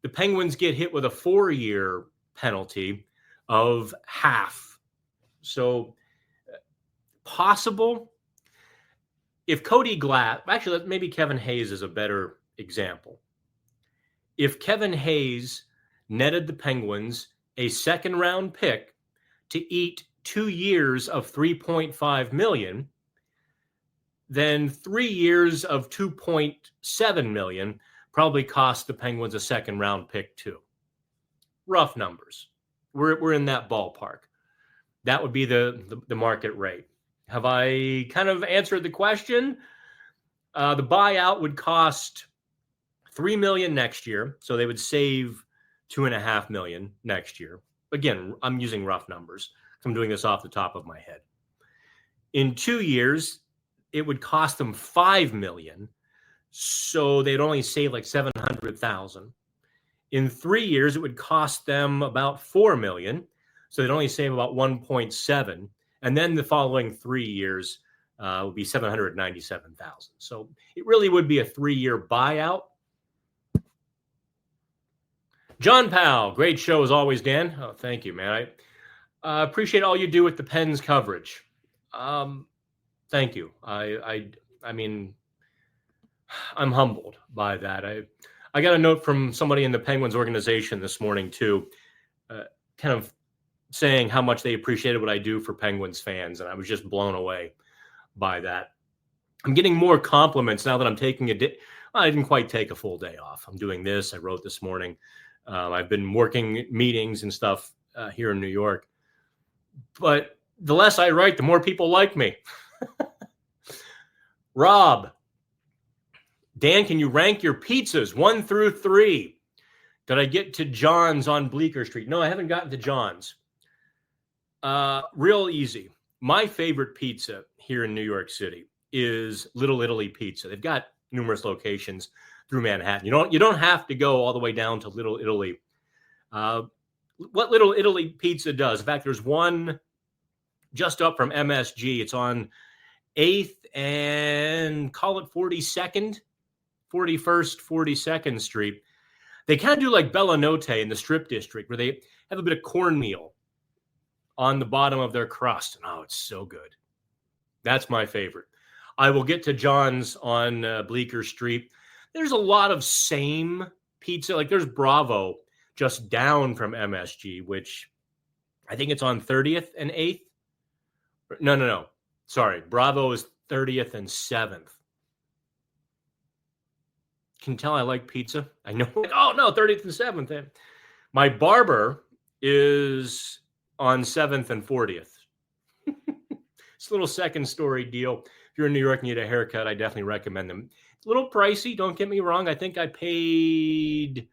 the Penguins get hit with a 4-year penalty of half. So possible. If Cody Glass, actually, maybe Kevin Hayes is a better example. If Kevin Hayes netted the Penguins a second-round pick to eat 2 years of $3.5 million, then 3 years of $2.7 million probably cost the Penguins a second-round pick too. Rough numbers. We're in that ballpark. That would be the market rate. Have I kind of answered the question? The buyout would cost $3 million next year, so they would save $2.5 million next year. Again, I'm using rough numbers. I'm doing this off the top of my head. In 2 years, it would cost them $5 million, so they'd only save like $700,000. In 3 years, it would cost them about $4 million, so they'd only save about $1.7. And then the following 3 years would be $797,000. So it really would be a 3-year buyout. John Powell, great show as always, Dan. Oh, thank you, man. I appreciate all you do with the Pens coverage. Thank you. I mean, I'm humbled by that. I got a note from somebody in the Penguins organization this morning too, kind of saying how much they appreciated what I do for Penguins fans, and I was just blown away by that. I'm getting more compliments now that I'm taking a day. I didn't quite take a full day off. I'm doing this. I wrote this morning. I've been working meetings and stuff here in New York. But the less I write, the more people like me. Rob, Dan, can you rank your pizzas 1 through 3? Did I get to John's on Bleecker Street? No, I haven't gotten to John's. Real easy. My favorite pizza here in New York City is Little Italy Pizza. They've got numerous locations through Manhattan. You don't have to go all the way down to Little Italy. What Little Italy Pizza does, in fact, there's one just up from MSG. It's on 8th and call it 41st, 42nd Street. They kind of do like Bella Notte in the Strip District, where they have a bit of cornmeal on the bottom of their crust. And oh, it's so good. That's my favorite. I will get to John's on Bleecker Street. There's a lot of same pizza. Like there's Bravo just down from MSG, which I think it's on 30th and 8th. No. Sorry. Bravo is 30th and 7th. Can you tell I like pizza? I know. Oh, no, 30th and 7th. My barber is on 7th and 40th. It's a little second-story deal. If you're in New York and you need a haircut, I definitely recommend them. It's a little pricey, don't get me wrong. I think I paid,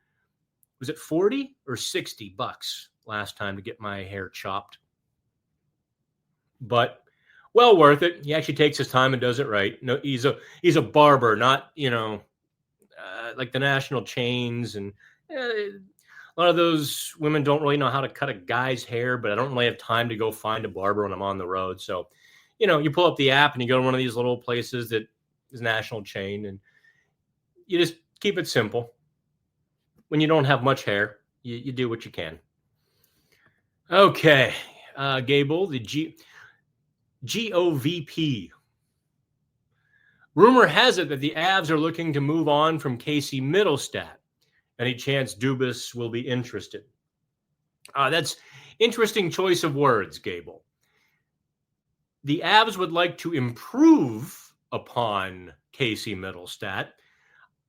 was it 40 or 60 bucks last time to get my hair chopped? But well worth it. He actually takes his time and does it right. No, he's a barber, not, like the national chains. And a lot of those women don't really know how to cut a guy's hair, but I don't really have time to go find a barber when I'm on the road. So, you pull up the app and you go to one of these little places that is national chain, and you just keep it simple. When you don't have much hair, you do what you can. Okay. Gable, the GOVP. Rumor has it that the Avs are looking to move on from Casey Middlestat. Any chance Dubas will be interested? That's interesting choice of words, Gable. The Avs would like to improve upon Casey Middlestat.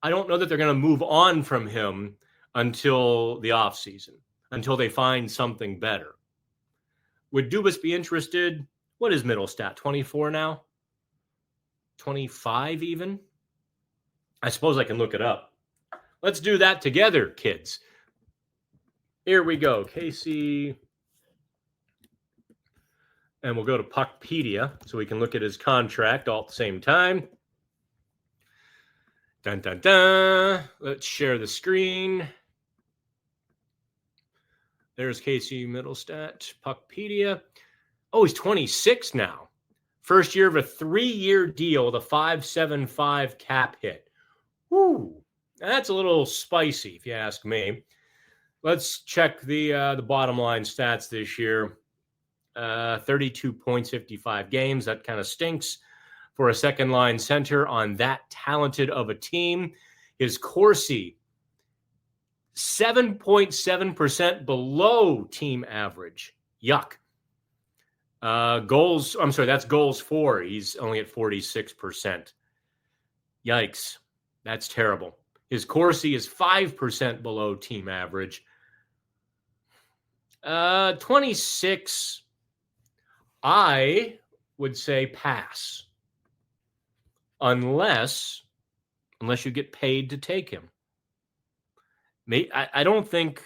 I don't know that they're going to move on from him until the offseason, until they find something better. Would Dubas be interested? What is Middlestat, 24 now? 25 even? I suppose I can look it up. Let's do that together, kids. Here we go. Casey. And we'll go to Puckpedia so we can look at his contract all at the same time. Dun, dun, dun. Let's share the screen. There's Casey Middlestat, Puckpedia. Oh, he's 26 now. First year of a 3-year deal with a 5.75 cap hit. Woo, that's a little spicy, if you ask me. Let's check the bottom line stats this year. 32 points, 55 games. That kind of stinks for a second-line center on that talented of a team. His Corsi, 7.7% below team average. Yuck. Goals, I'm sorry, that's goals for. He's only at 46%. Yikes. That's terrible. His Corsi is 5% below team average. 26, I would say pass. Unless you get paid to take him. I don't think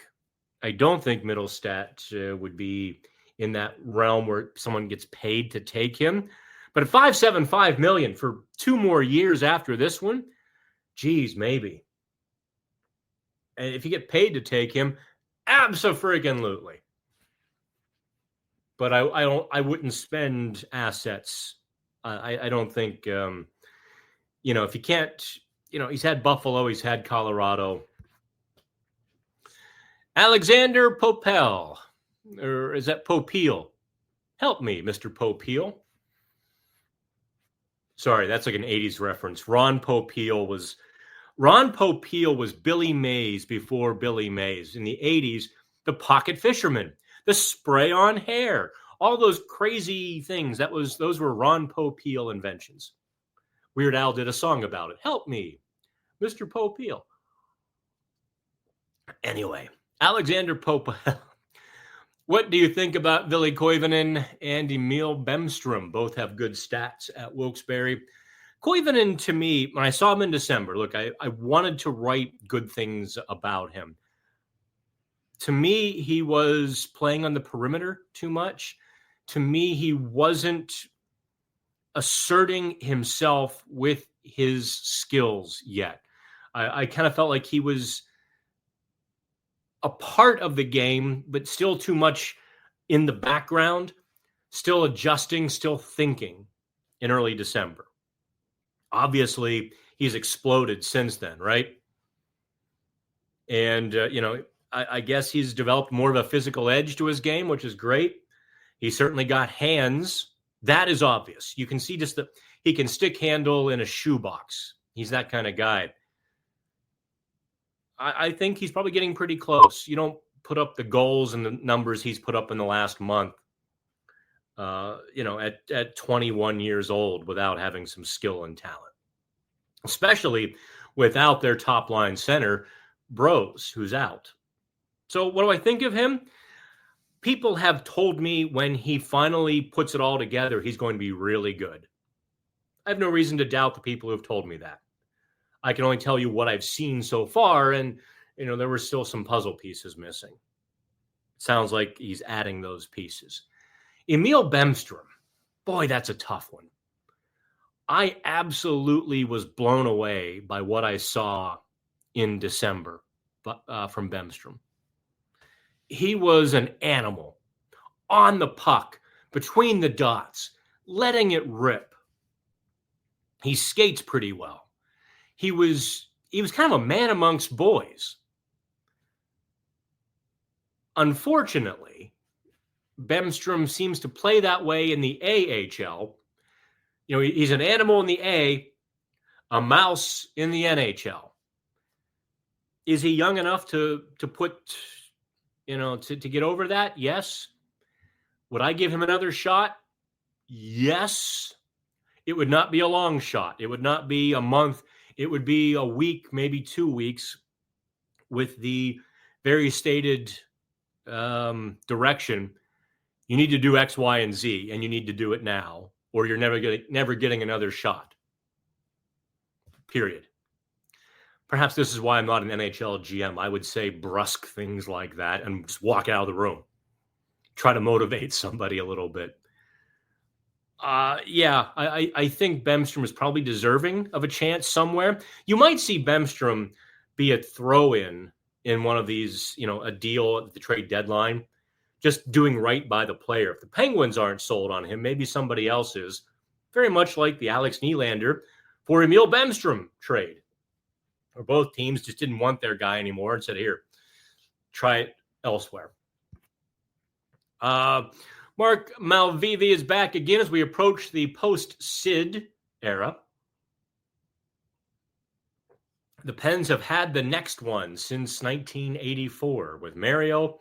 Middlestat would be in that realm where someone gets paid to take him. But at $5.75 million for 2 more years after this one, geez, maybe. And if you get paid to take him, abso-friggin-lutely. But I wouldn't spend assets. I don't think, if you can't, he's had Buffalo, he's had Colorado. Alexander Popel, or is that Popeil? Help me, Mr. Popeil. Sorry, that's like an 80s reference. Ron Popeil was Billy Mays before Billy Mays. In the 80s, the pocket fisherman, the spray-on hair, all those crazy things. Those were Ron Popeil inventions. Weird Al did a song about it. Help me, Mr. Popeil. Anyway, Alexander Popel. What do you think about Ville Koivunen and Emil Bemstrom? Both have good stats at Wilkes-Barre. Koivunen, to me, when I saw him in December, look, I wanted to write good things about him. To me, he was playing on the perimeter too much. To me, he wasn't asserting himself with his skills yet. I kind of felt like he was a part of the game, but still too much in the background, still adjusting, still thinking in early December. Obviously, he's exploded since then, right? And, I guess he's developed more of a physical edge to his game, which is great. He certainly got hands. That is obvious. You can see just he can stick handle in a shoebox. He's that kind of guy. I think he's probably getting pretty close. You don't put up the goals and the numbers he's put up in the last month, at 21 years old without having some skill and talent, especially without their top line center, Bros, who's out. So what do I think of him? People have told me when he finally puts it all together, he's going to be really good. I have no reason to doubt the people who have told me that. I can only tell you what I've seen so far, and, there were still some puzzle pieces missing. Sounds like he's adding those pieces. Emil Bemstrom, boy, that's a tough one. I absolutely was blown away by what I saw in December from Bemstrom. He was an animal on the puck, between the dots, letting it rip. He skates pretty well. He was kind of a man amongst boys. Unfortunately, Bemstrom seems to play that way in the AHL. He's an animal in the a mouse in the NHL. Is he young enough to put, to get over that? Yes. Would I give him another shot? Yes. It would not be a long shot. It would not be a month. It would be a week, maybe 2 weeks. with the very stated direction. You need to do X, Y, and Z, and you need to do it now, or you're never getting another shot. Period. Perhaps this is why I'm not an NHL GM. I would say brusque things like that and just walk out of the room. Try to motivate somebody a little bit. I think Bemstrom is probably deserving of a chance somewhere. You might see Bemstrom be a throw-in in one of these, a deal at the trade deadline, just doing right by the player. If the Penguins aren't sold on him, maybe somebody else is. Very much like the Alex Nylander for Emil Bemstrom trade. Or both teams just didn't want their guy anymore and said, here, try it elsewhere. Mark Malvivi is back again as we approach the post-Sid era. The Pens have had the next one since 1984 with Mario,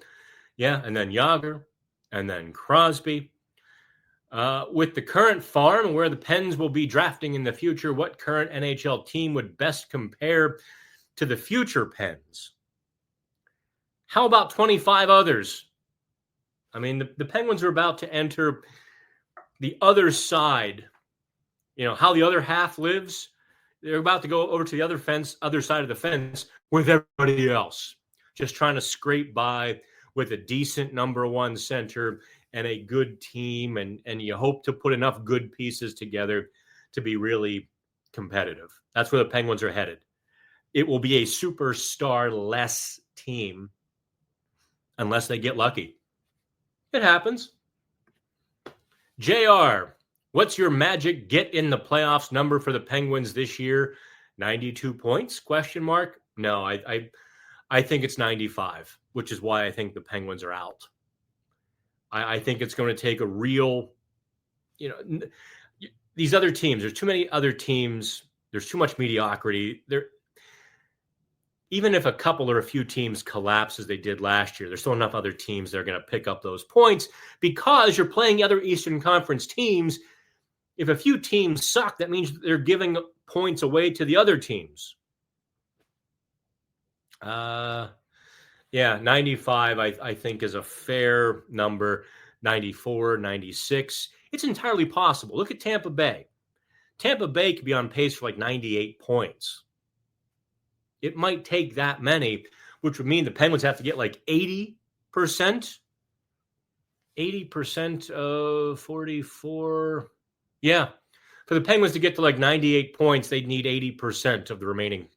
and then Jagr, and then Crosby. With the current farm and where the Pens will be drafting in the future, what current NHL team would best compare to the future Pens? How about 25 others? I mean, the Penguins are about to enter the other side. How the other half lives. They're about to go over to the other side of the fence with everybody else, just trying to scrape by with a decent number one center and a good team, and you hope to put enough good pieces together to be really competitive. That's where the Penguins are headed. It will be a superstar-less team unless they get lucky. It happens. JR, what's your magic get in the playoffs number for the Penguins this year? 92 points? ? No, I think it's 95, which is why I think the Penguins are out. I think it's going to take a real, these other teams, there's too many other teams. There's too much mediocrity. Even if a couple or a few teams collapse as they did last year, there's still enough other teams that are going to pick up those points because you're playing other Eastern Conference teams. If a few teams suck, that means they're giving points away to the other teams. 95, I think, is a fair number. 94, 96. It's entirely possible. Look at Tampa Bay. Tampa Bay could be on pace for like 98 points. It might take that many, which would mean the Penguins have to get like 80%. 80% of 44. Yeah. For the Penguins to get to like 98 points, they'd need 80% of the remaining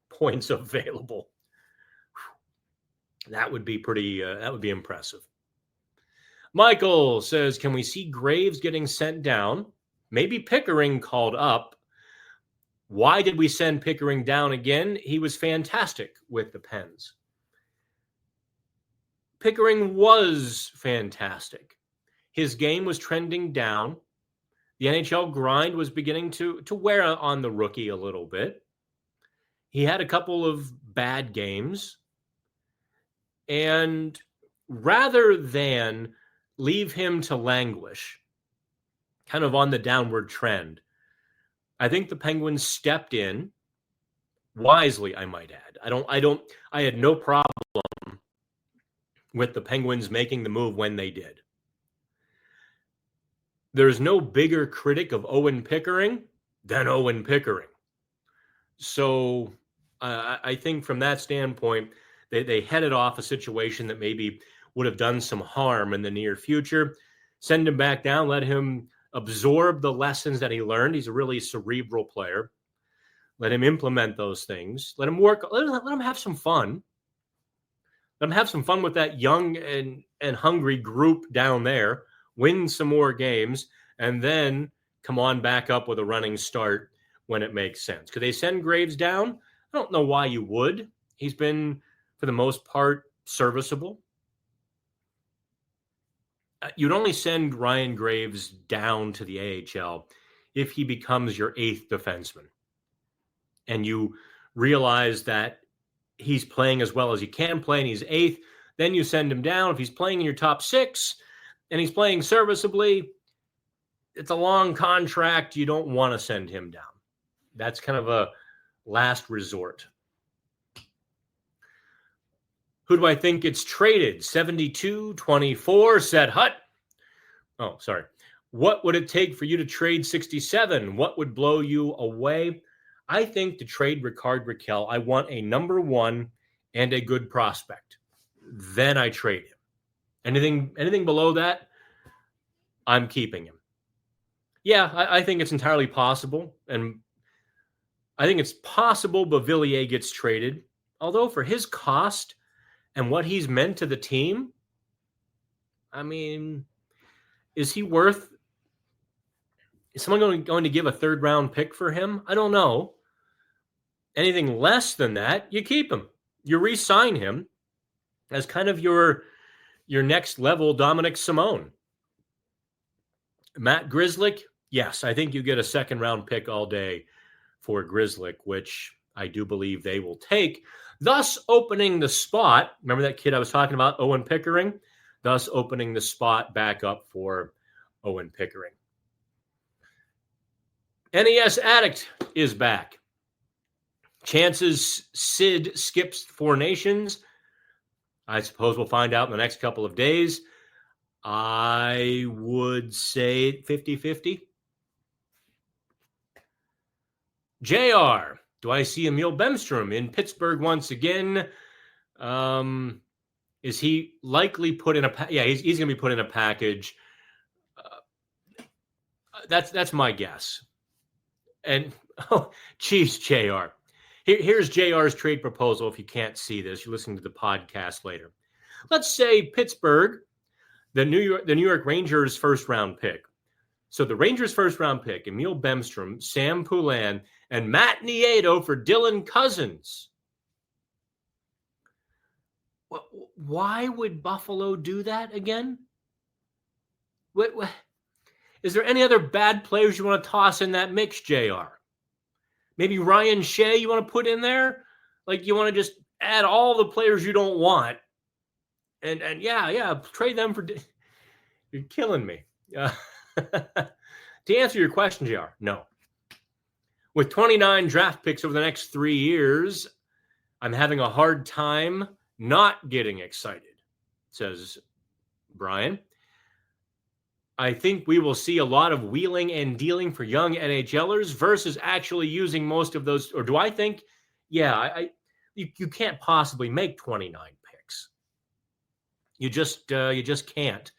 points available. That would be that would be impressive. Michael says, can we see Graves getting sent down? Maybe Pickering called up. Why did we send Pickering down again? He was fantastic with the Pens. Pickering was fantastic. His game was trending down. The NHL grind was beginning to wear on the rookie a little bit. He had a couple of bad games. And rather than leave him to languish, kind of on the downward trend, I think the Penguins stepped in wisely, I might add. I had no problem with the Penguins making the move when they did. There's no bigger critic of Owen Pickering than Owen Pickering. So I think from that standpoint, they headed off a situation that maybe would have done some harm in the near future. Send him back down, let him absorb the lessons that he learned. He's a really cerebral player. Let him implement those things. Let him work. Let him have some fun. Let him have some fun with that young and hungry group down there. Win some more games, and then come on back up with a running start when it makes sense. Could they send Graves down? I don't know why you would. He's been, for the most part, serviceable. You'd only send Ryan Graves down to the AHL if he becomes your eighth defenseman. And you realize that he's playing as well as he can play and he's eighth, then you send him down. If he's playing in your top six and he's playing serviceably, it's a long contract. You don't want to send him down. That's kind of a last resort. Who do I think gets traded? 72-24, said Hut. Oh, sorry. What would it take for you to trade 67? What would blow you away? I think to trade Rickard Rakell, I want a number one and a good prospect. Then I trade him. Anything below that, I'm keeping him. Yeah, I think it's entirely possible. And I think it's possible Beauvillier gets traded. Although for his cost and what he's meant to the team, I mean, is he worth... Is someone going to give a third-round pick for him? I don't know. Anything less than that, you keep him. You re-sign him as kind of your next level Dominic Simone. Matt Grzelcyk, yes, I think you get a second-round pick all day for Grzelcyk, which I do believe they will take, thus opening the spot. Remember that kid I was talking about, Owen Pickering? Thus opening the spot back up for Owen Pickering. NES Addict is back. Chances Sid skips 4 Nations. I suppose we'll find out in the next couple of days. I would say 50-50. JR, do I see Emil Bemstrom in Pittsburgh once again? Is he likely put in a... Yeah, he's going to be put in a package. That's my guess. And, oh, geez, JR. Here's JR's trade proposal. If you can't see this, you're listening to the podcast later. Let's say Pittsburgh, the New York Rangers first-round pick. So the Rangers first-round pick, Emil Bemstrom, Sam Poulin, and Matt Nieto for Dylan Cousins. Why would Buffalo do that again? What, is there any other bad players you want to toss in that mix, JR? Maybe Ryan Shea you want to put in there? Like you want to just add all the players you don't want. And yeah, trade them for... You're killing me. To answer your question, JR, no. With 29 draft picks over the next 3 years, I'm having a hard time not getting excited, says Brian. I think we will see a lot of wheeling and dealing for young NHLers versus actually using most of those. Or do I think, you can't possibly make 29 picks. You just can't.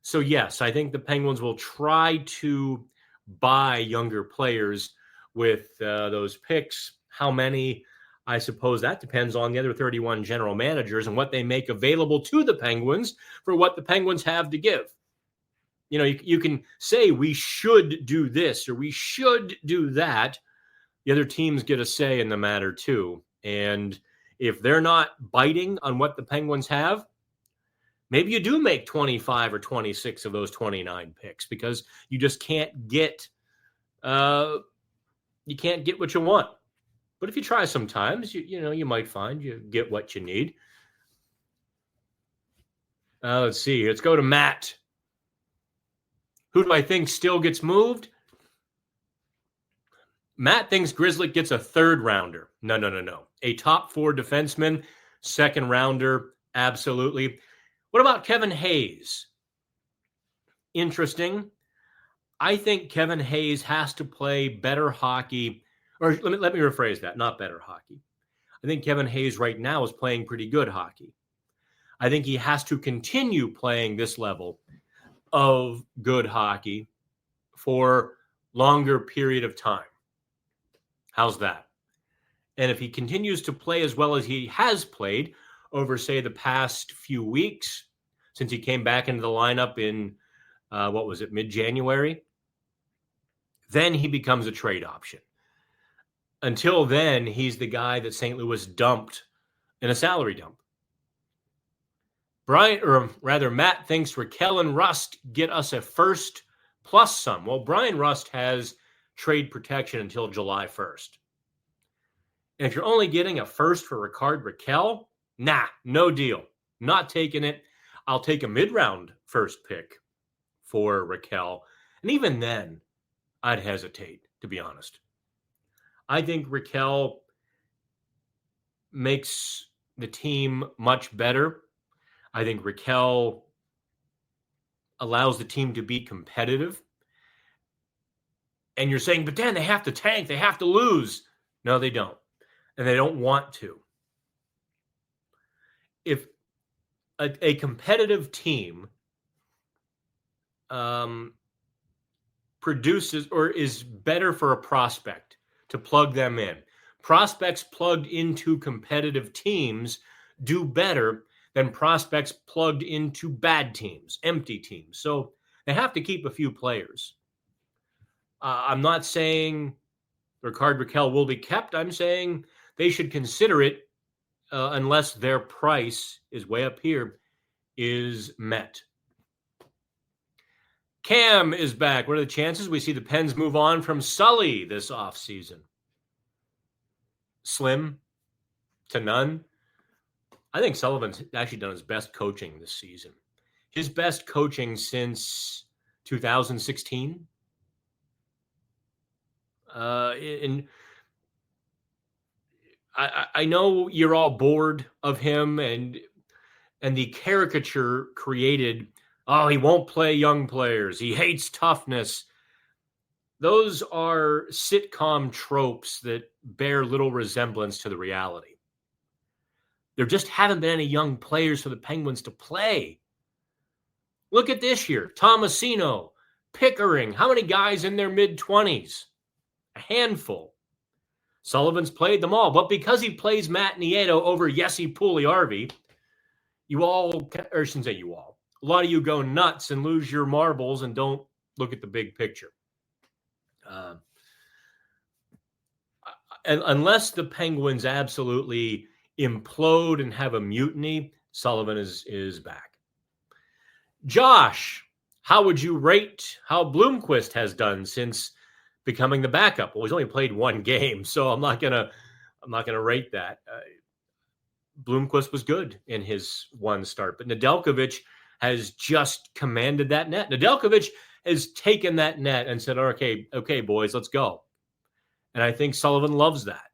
So yes, I think the Penguins will try to buy younger players with those picks. How many? I suppose that depends on the other 31 general managers and what they make available to the Penguins for what the Penguins have to give. You know, you can say we should do this or we should do that. The other teams get a say in the matter too. And if they're not biting on what the Penguins have, maybe you do make 25 or 26 of those 29 picks because you just can't get what you want. But if you try sometimes, you might find you get what you need. Let's see. Let's go to Matt. Who do I think still gets moved? Matt thinks Grzelcyk gets a third rounder. No. A top 4 defenseman, second rounder, absolutely. What about Kevin Hayes? Interesting. I think Kevin Hayes has to play better hockey. Or let me rephrase that, not better hockey. I think Kevin Hayes right now is playing pretty good hockey. I think he has to continue playing this level of good hockey for longer period of time. How's that? And if he continues to play as well as he has played over, say, the past few weeks, since he came back into the lineup in, mid-January, then he becomes a trade option. Until then, he's the guy that St. Louis dumped in a salary dump. Matt thinks Rakell and Rust get us a first plus some. Well, Brian Rust has trade protection until July 1st. And if you're only getting a first for Rickard Rakell, no deal. Not taking it. I'll take a mid-round first pick for Rakell. And even then, I'd hesitate, to be honest. I think Rakell makes the team much better. I think Raquel allows the team to be competitive. And you're saying, but Dan, they have to tank. They have to lose. No, they don't. And they don't want to. If a competitive team produces or is better for a prospect to plug them in, prospects plugged into competitive teams do better than prospects plugged into bad teams, empty teams. So they have to keep a few players. I'm not saying Ricard Raquel will be kept. I'm saying they should consider it unless their price is way up here is met. Cam is back. What are the chances we see the Pens move on from Sully this offseason? Slim to none. I think Sullivan's actually done his best coaching this season. His best coaching since 2016. And I know you're all bored of him and the caricature created, oh, he won't play young players. He hates toughness. Those are sitcom tropes that bear little resemblance to the reality. There just haven't been any young players for the Penguins to play. Look at this year. Tomasino, Pickering. How many guys in their mid-20s? A handful. Sullivan's played them all. But because he plays Matt Nieto over Jesse Puljujärvi, you all, or I shouldn't say you all, a lot of you go nuts and lose your marbles and don't look at the big picture. And unless the Penguins absolutely implode and have a mutiny, Sullivan is back. Josh, how would you rate how Blomqvist has done since becoming the backup? Well, he's only played one game, so I'm not gonna rate that. Blomqvist was good in his one start, but Nedeljkovic has just commanded that net. Nedeljkovic has taken that net and said, okay, boys, let's go. And I think Sullivan loves that.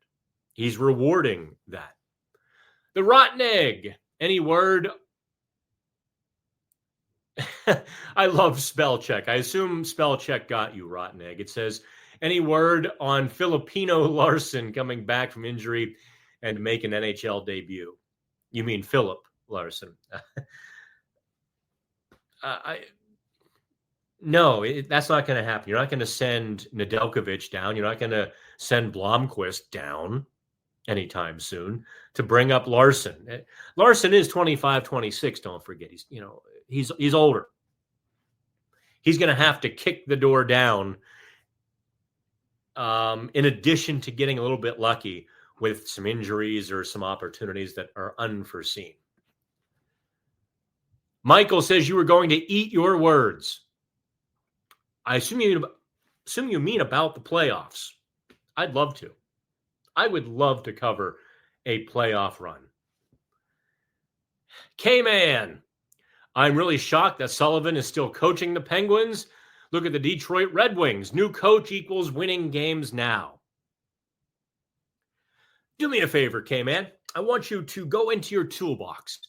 He's rewarding that. The rotten egg. Any word? I love spell check. I assume spell check got you, rotten egg. It says, any word on Filipino Larson coming back from injury and make an NHL debut? You mean Philip Larson? No, that's not going to happen. You're not going to send Nedeljkovic down. You're not going to send Blomqvist down anytime soon to bring up Larson. Larson is 25, 26. Don't forget, he's older. He's going to have to kick the door down. In addition to getting a little bit lucky with some injuries or some opportunities that are unforeseen. Michael says you were going to eat your words. I assume you mean about the playoffs. I'd love to. I would love to cover a playoff run. K-Man, I'm really shocked that Sullivan is still coaching the Penguins. Look at the Detroit Red Wings. New coach equals winning games now. Do me a favor, K-Man. I want you to go into your toolbox.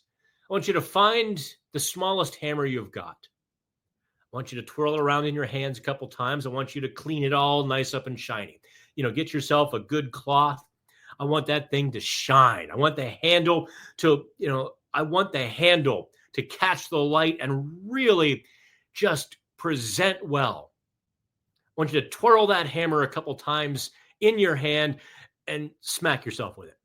I want you to find the smallest hammer you've got. I want you to twirl it around in your hands a couple times. I want you to clean it all nice up and shiny. Get yourself a good cloth. I want that thing to shine. I want the handle to catch the light and really just present well. I want you to twirl that hammer a couple times in your hand and smack yourself with it.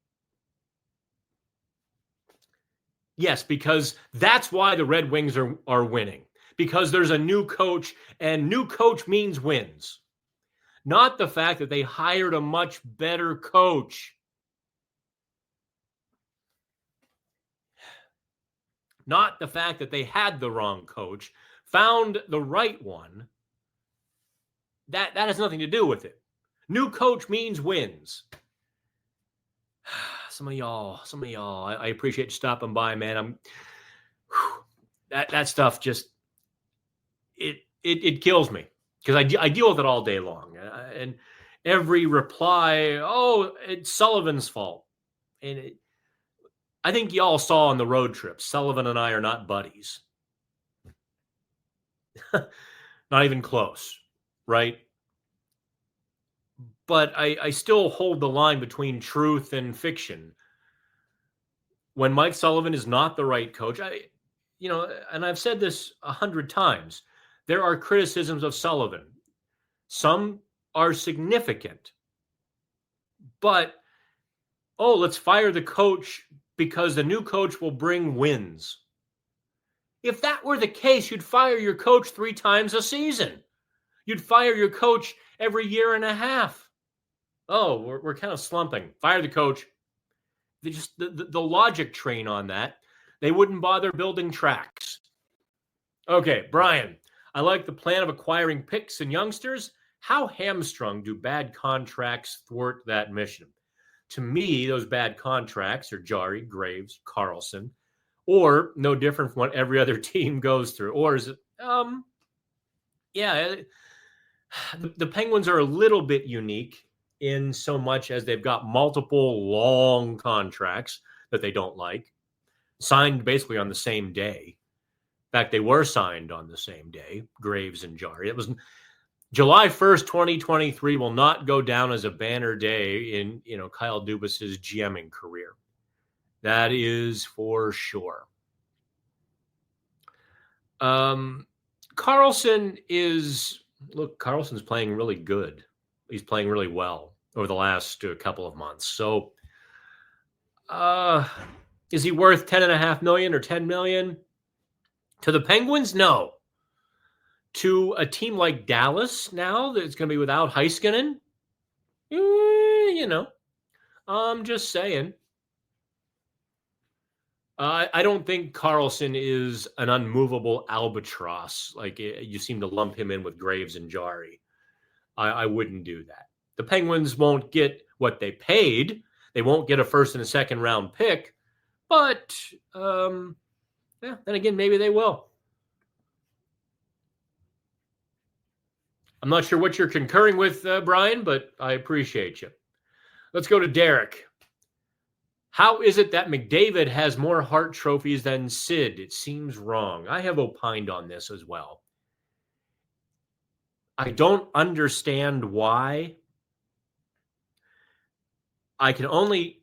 Yes, because that's why the Red Wings are winning. Because there's a new coach, and new coach means wins. Not the fact that they hired a much better coach. Not the fact that they had the wrong coach, found the right one. That has nothing to do with it. New coach means wins. Some of y'all, I appreciate you stopping by, man. That stuff just, it kills me because I deal with it all day long. And every reply, oh, it's Sullivan's fault. And I think y'all saw on the road trip, Sullivan and I are not buddies. Not even close, right? But I still hold the line between truth and fiction. When Mike Sullivan is not the right coach, and I've said this 100 times, there are criticisms of Sullivan. Some are significant. But, let's fire the coach because the new coach will bring wins. If that were the case, you'd fire your coach 3 times a season. You'd fire your coach every year and a half. Oh, we're kind of slumping. Fire the coach. The logic train on that, they wouldn't bother building tracks. Okay, Brian, I like the plan of acquiring picks and youngsters. How hamstrung do bad contracts thwart that mission? To me, those bad contracts are Jari, Graves, Carlson, or no different from what every other team goes through. Or is it, the Penguins are a little bit unique in so much as they've got multiple long contracts that they don't like, signed basically on the same day. In fact, they were signed on the same day, Graves and Jari. It was July 1st, 2023 will not go down as a banner day in, Kyle Dubas's GMing career. That is for sure. Carlson's playing really good. He's playing really well over the last couple of months. So is he worth $10.5 million or $10 million? To the Penguins? No. To a team like Dallas now that's going to be without Heiskanen? I'm just saying. I don't think Carlson is an unmovable albatross. Like you seem to lump him in with Graves and Jari. I wouldn't do that. The Penguins won't get what they paid. They won't get a first and a second round pick. But, then again, maybe they will. I'm not sure what you're concurring with, Brian, but I appreciate you. Let's go to Derek. How is it that McDavid has more Hart trophies than Sid? It seems wrong. I have opined on this as well. I don't understand why. I can only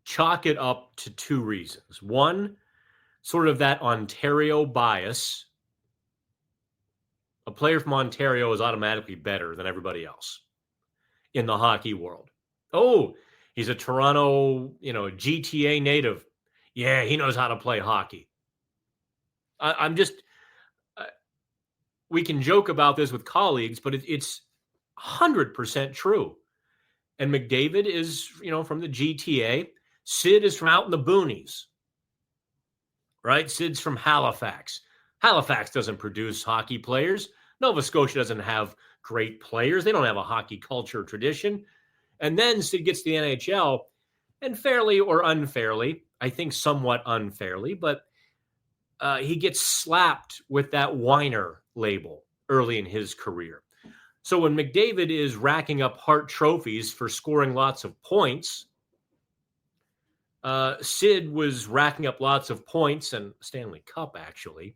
chalk it up to 2 reasons. One, sort of that Ontario bias. A player from Ontario is automatically better than everybody else in the hockey world. Oh, he's a Toronto, GTA native. Yeah, he knows how to play hockey. We can joke about this with colleagues, but it's 100% true. And McDavid is, from the GTA. Sid is from out in the boonies, right? Sid's from Halifax. Halifax doesn't produce hockey players. Nova Scotia doesn't have great players. They don't have a hockey culture tradition. And then Sid gets to the NHL, and fairly or unfairly, I think somewhat unfairly, but he gets slapped with that whiner label early in his career. So when McDavid is racking up Hart trophies for scoring lots of points, Sid was racking up lots of points and Stanley Cup, actually,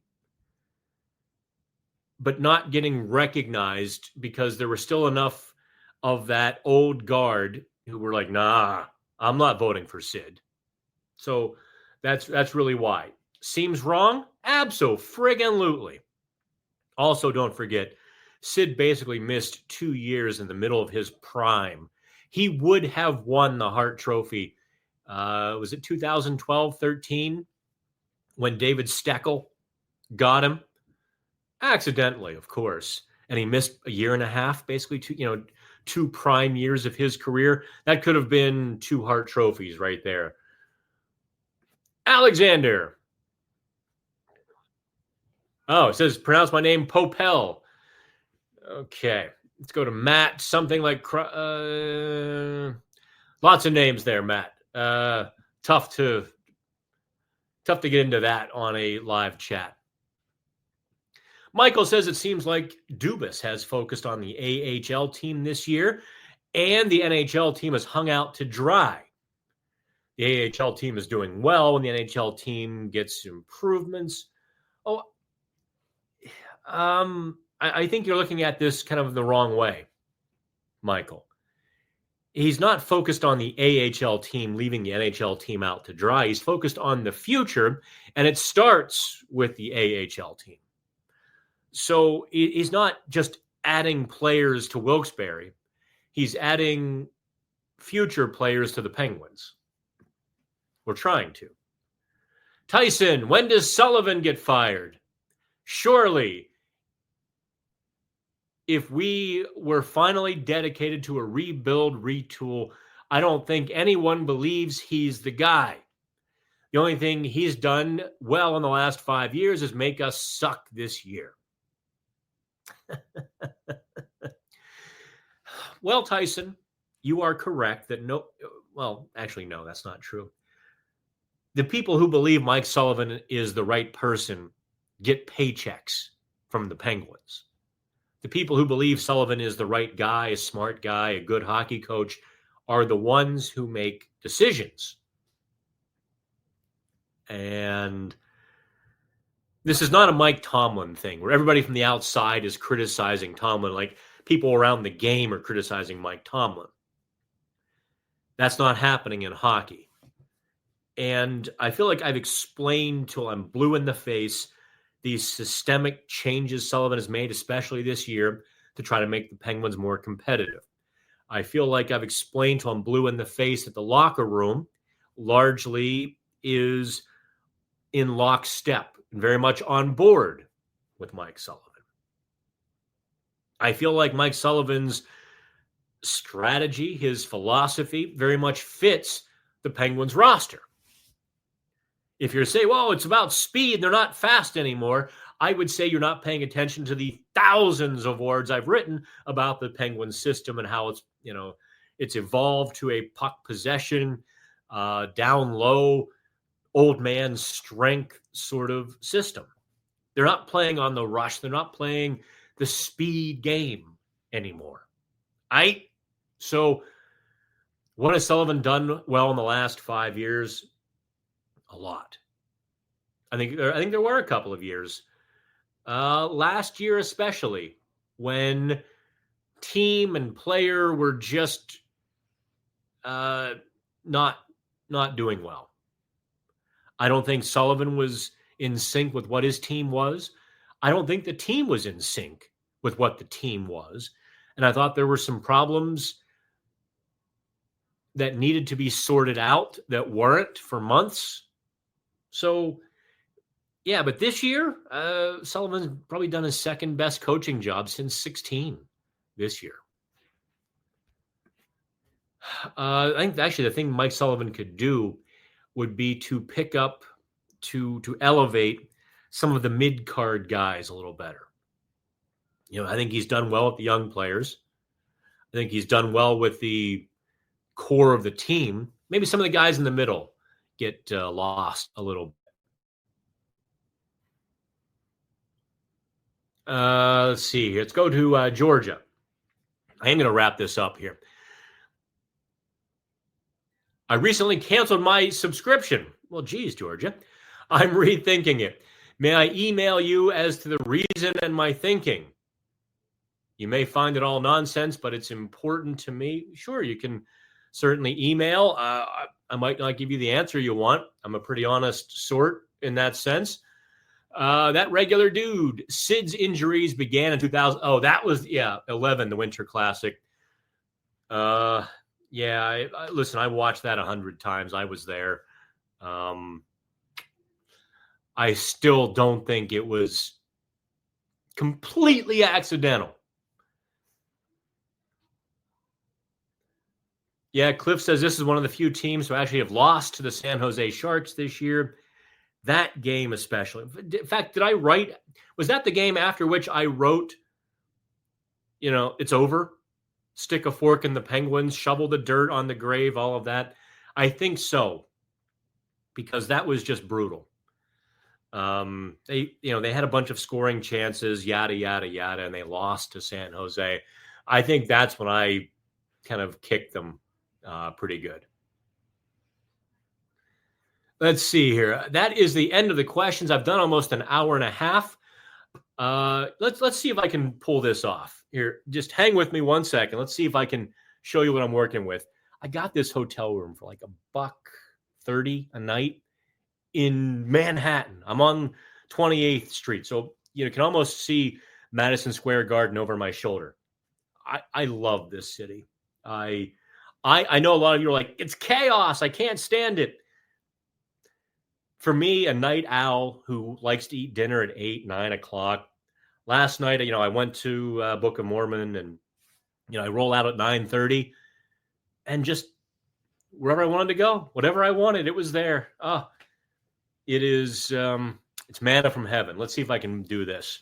but not getting recognized because there were still enough of that old guard who were like, nah, I'm not voting for Sid. So that's really why. Seems wrong? Abso-friggin-lutely. Also, don't forget, Sid basically missed 2 years in the middle of his prime. He would have won the Hart Trophy. Was it 2012-13 when David Steckel got him? Accidentally, of course. And he missed a year and a half, basically, 2 prime years of his career. That could have been 2 Hart Trophies right there. Alexander. Oh, it says, pronounce my name Popel. Okay. Let's go to Matt. Something like, lots of names there, Matt. Tough to get into that on a live chat. Michael says it seems like Dubas has focused on the AHL team this year, and the NHL team has hung out to dry. the AHL team is doing well and the NHL team gets improvements. I think you're looking at this kind of the wrong way, Michael. He's not focused on the AHL team leaving the NHL team out to dry. He's focused on the future, and it starts with the AHL team. So he's not just adding players to Wilkes-Barre. He's adding future players to the Penguins. We're trying to. Tyson, when does Sullivan get fired? Surely, if we were finally dedicated to a rebuild, retool, I don't think anyone believes he's the guy. The only thing he's done well in the last 5 years is make us suck this year. Well, Tyson, you are correct that no, that's not true. The people who believe Mike Sullivan is the right person get paychecks from the Penguins. The people who believe Sullivan is the right guy, a smart guy, a good hockey coach, are the ones who make decisions. And this is not a Mike Tomlin thing where everybody from the outside is criticizing Tomlin like people around the game are criticizing Mike Tomlin. That's not happening in hockey. And I feel like I've explained till I'm blue in the face these systemic changes Sullivan has made, especially this year, to try to make the Penguins more competitive. I feel like I've explained till I'm blue in the face that the locker room largely is in lockstep and very much on board with Mike Sullivan. I feel like Mike Sullivan's strategy, his philosophy, very much fits the Penguins roster. If you're saying, well, it's about speed, they're not fast anymore, I would say you're not paying attention to the thousands of words I've written about the Penguins system and how it's evolved to a puck possession, down low, old man strength sort of system. They're not playing on the rush. They're not playing the speed game anymore. So what has Sullivan done well in the last 5 years? A lot. I think there were a couple of years. Last year especially, when team and player were just not doing well. I don't think Sullivan was in sync with what his team was. I don't think the team was in sync with what the team was. And I thought there were some problems that needed to be sorted out that weren't for months. So, yeah, but this year, Sullivan's probably done his second best coaching job since 2016 this year. I think actually the thing Mike Sullivan could do would be to pick up, to elevate some of the mid-card guys a little better. I think he's done well with the young players. I think he's done well with the core of the team. Maybe some of the guys in the middle get lost a little. Let's see. Let's go to Georgia. I am going to wrap this up here. I recently canceled my subscription. Well, geez, Georgia. I'm rethinking it. May I email you as to the reason and my thinking? You may find it all nonsense, but it's important to me. Sure, you can certainly email. I might not give you the answer you want. I'm a pretty honest sort in that sense. That regular dude, Sid's injuries began in 2000. Oh, that was, 11, the Winter Classic. Listen, I watched that 100 times. I was there. I still don't think it was completely accidental. Yeah, Cliff says this is one of the few teams who actually have lost to the San Jose Sharks this year. That game especially. In fact, was that the game after which I wrote, it's over? Stick a fork in the Penguins, shovel the dirt on the grave, all of that? I think so, because that was just brutal. They had a bunch of scoring chances, yada, yada, yada, and they lost to San Jose. I think that's when I kind of kicked them pretty good. Let's see here. That is the end of the questions. I've done almost an hour and a half. Let's see if I can pull this off. Here, just hang with me 1 second. Let's see if I can show you what I'm working with. I got this hotel room for like $130 a night in Manhattan. I'm on 28th Street, so you can almost see Madison Square Garden over my shoulder. I love this city. I know a lot of you are like, it's chaos. I can't stand it. For me, a night owl who likes to eat dinner at 8, 9 o'clock. Last night, I went to Book of Mormon, and I roll out at 9:30, and just wherever I wanted to go, whatever I wanted, it was there. It is it's manna from heaven. Let's see if I can do this.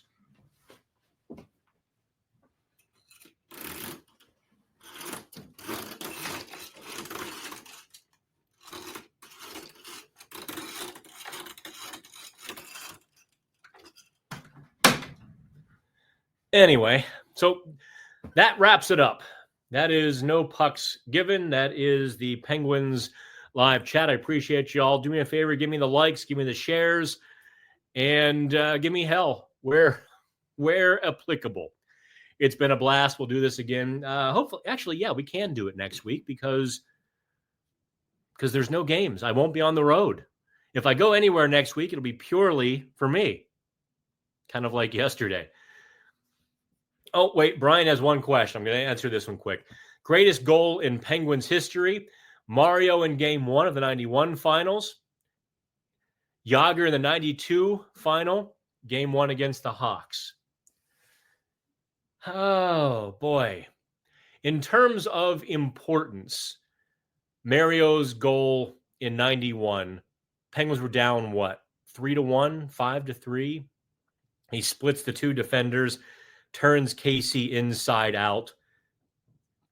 Anyway, so that wraps it up. That is no pucks given. That is the Penguins live chat. I appreciate you all. Do me a favor. Give me the likes. Give me the shares. And give me hell where applicable. It's been a blast. We'll do this again. Hopefully, actually, yeah, we can do it next week because there's no games. I won't be on the road. If I go anywhere next week, it'll be purely for me. Kind of like yesterday. Oh, wait, Brian has one question. I'm going to answer this one quick. Greatest goal in Penguins history, Mario in Game 1 of the 91 finals, Jágr in the 92 final, Game 1 against the Hawks. Oh, boy. In terms of importance, Mario's goal in 91, Penguins were down, 3-1, 5-3? He splits the two defenders, turns Casey inside out.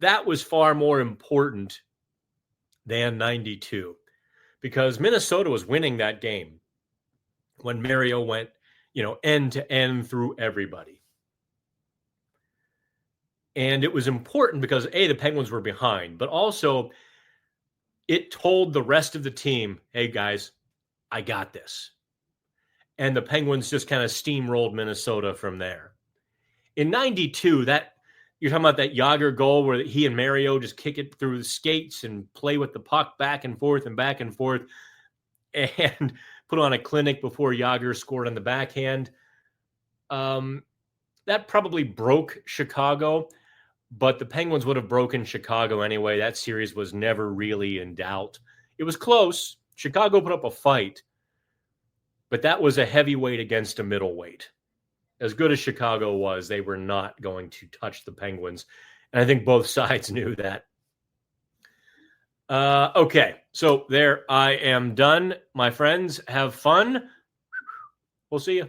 That was far more important than 92 because Minnesota was winning that game when Mario went, end to end through everybody. And it was important because, A, the Penguins were behind, but also it told the rest of the team, hey, guys, I got this. And the Penguins just kind of steamrolled Minnesota from there. In 92, that you're talking about that Jágr goal where he and Mario just kick it through the skates and play with the puck back and forth and put on a clinic before Jágr scored on the backhand. That probably broke Chicago, but the Penguins would have broken Chicago anyway. That series was never really in doubt. It was close. Chicago put up a fight, but that was a heavyweight against a middleweight. As good as Chicago was, they were not going to touch the Penguins. And I think both sides knew that. Okay, so there I am done. My friends, have fun. We'll see you.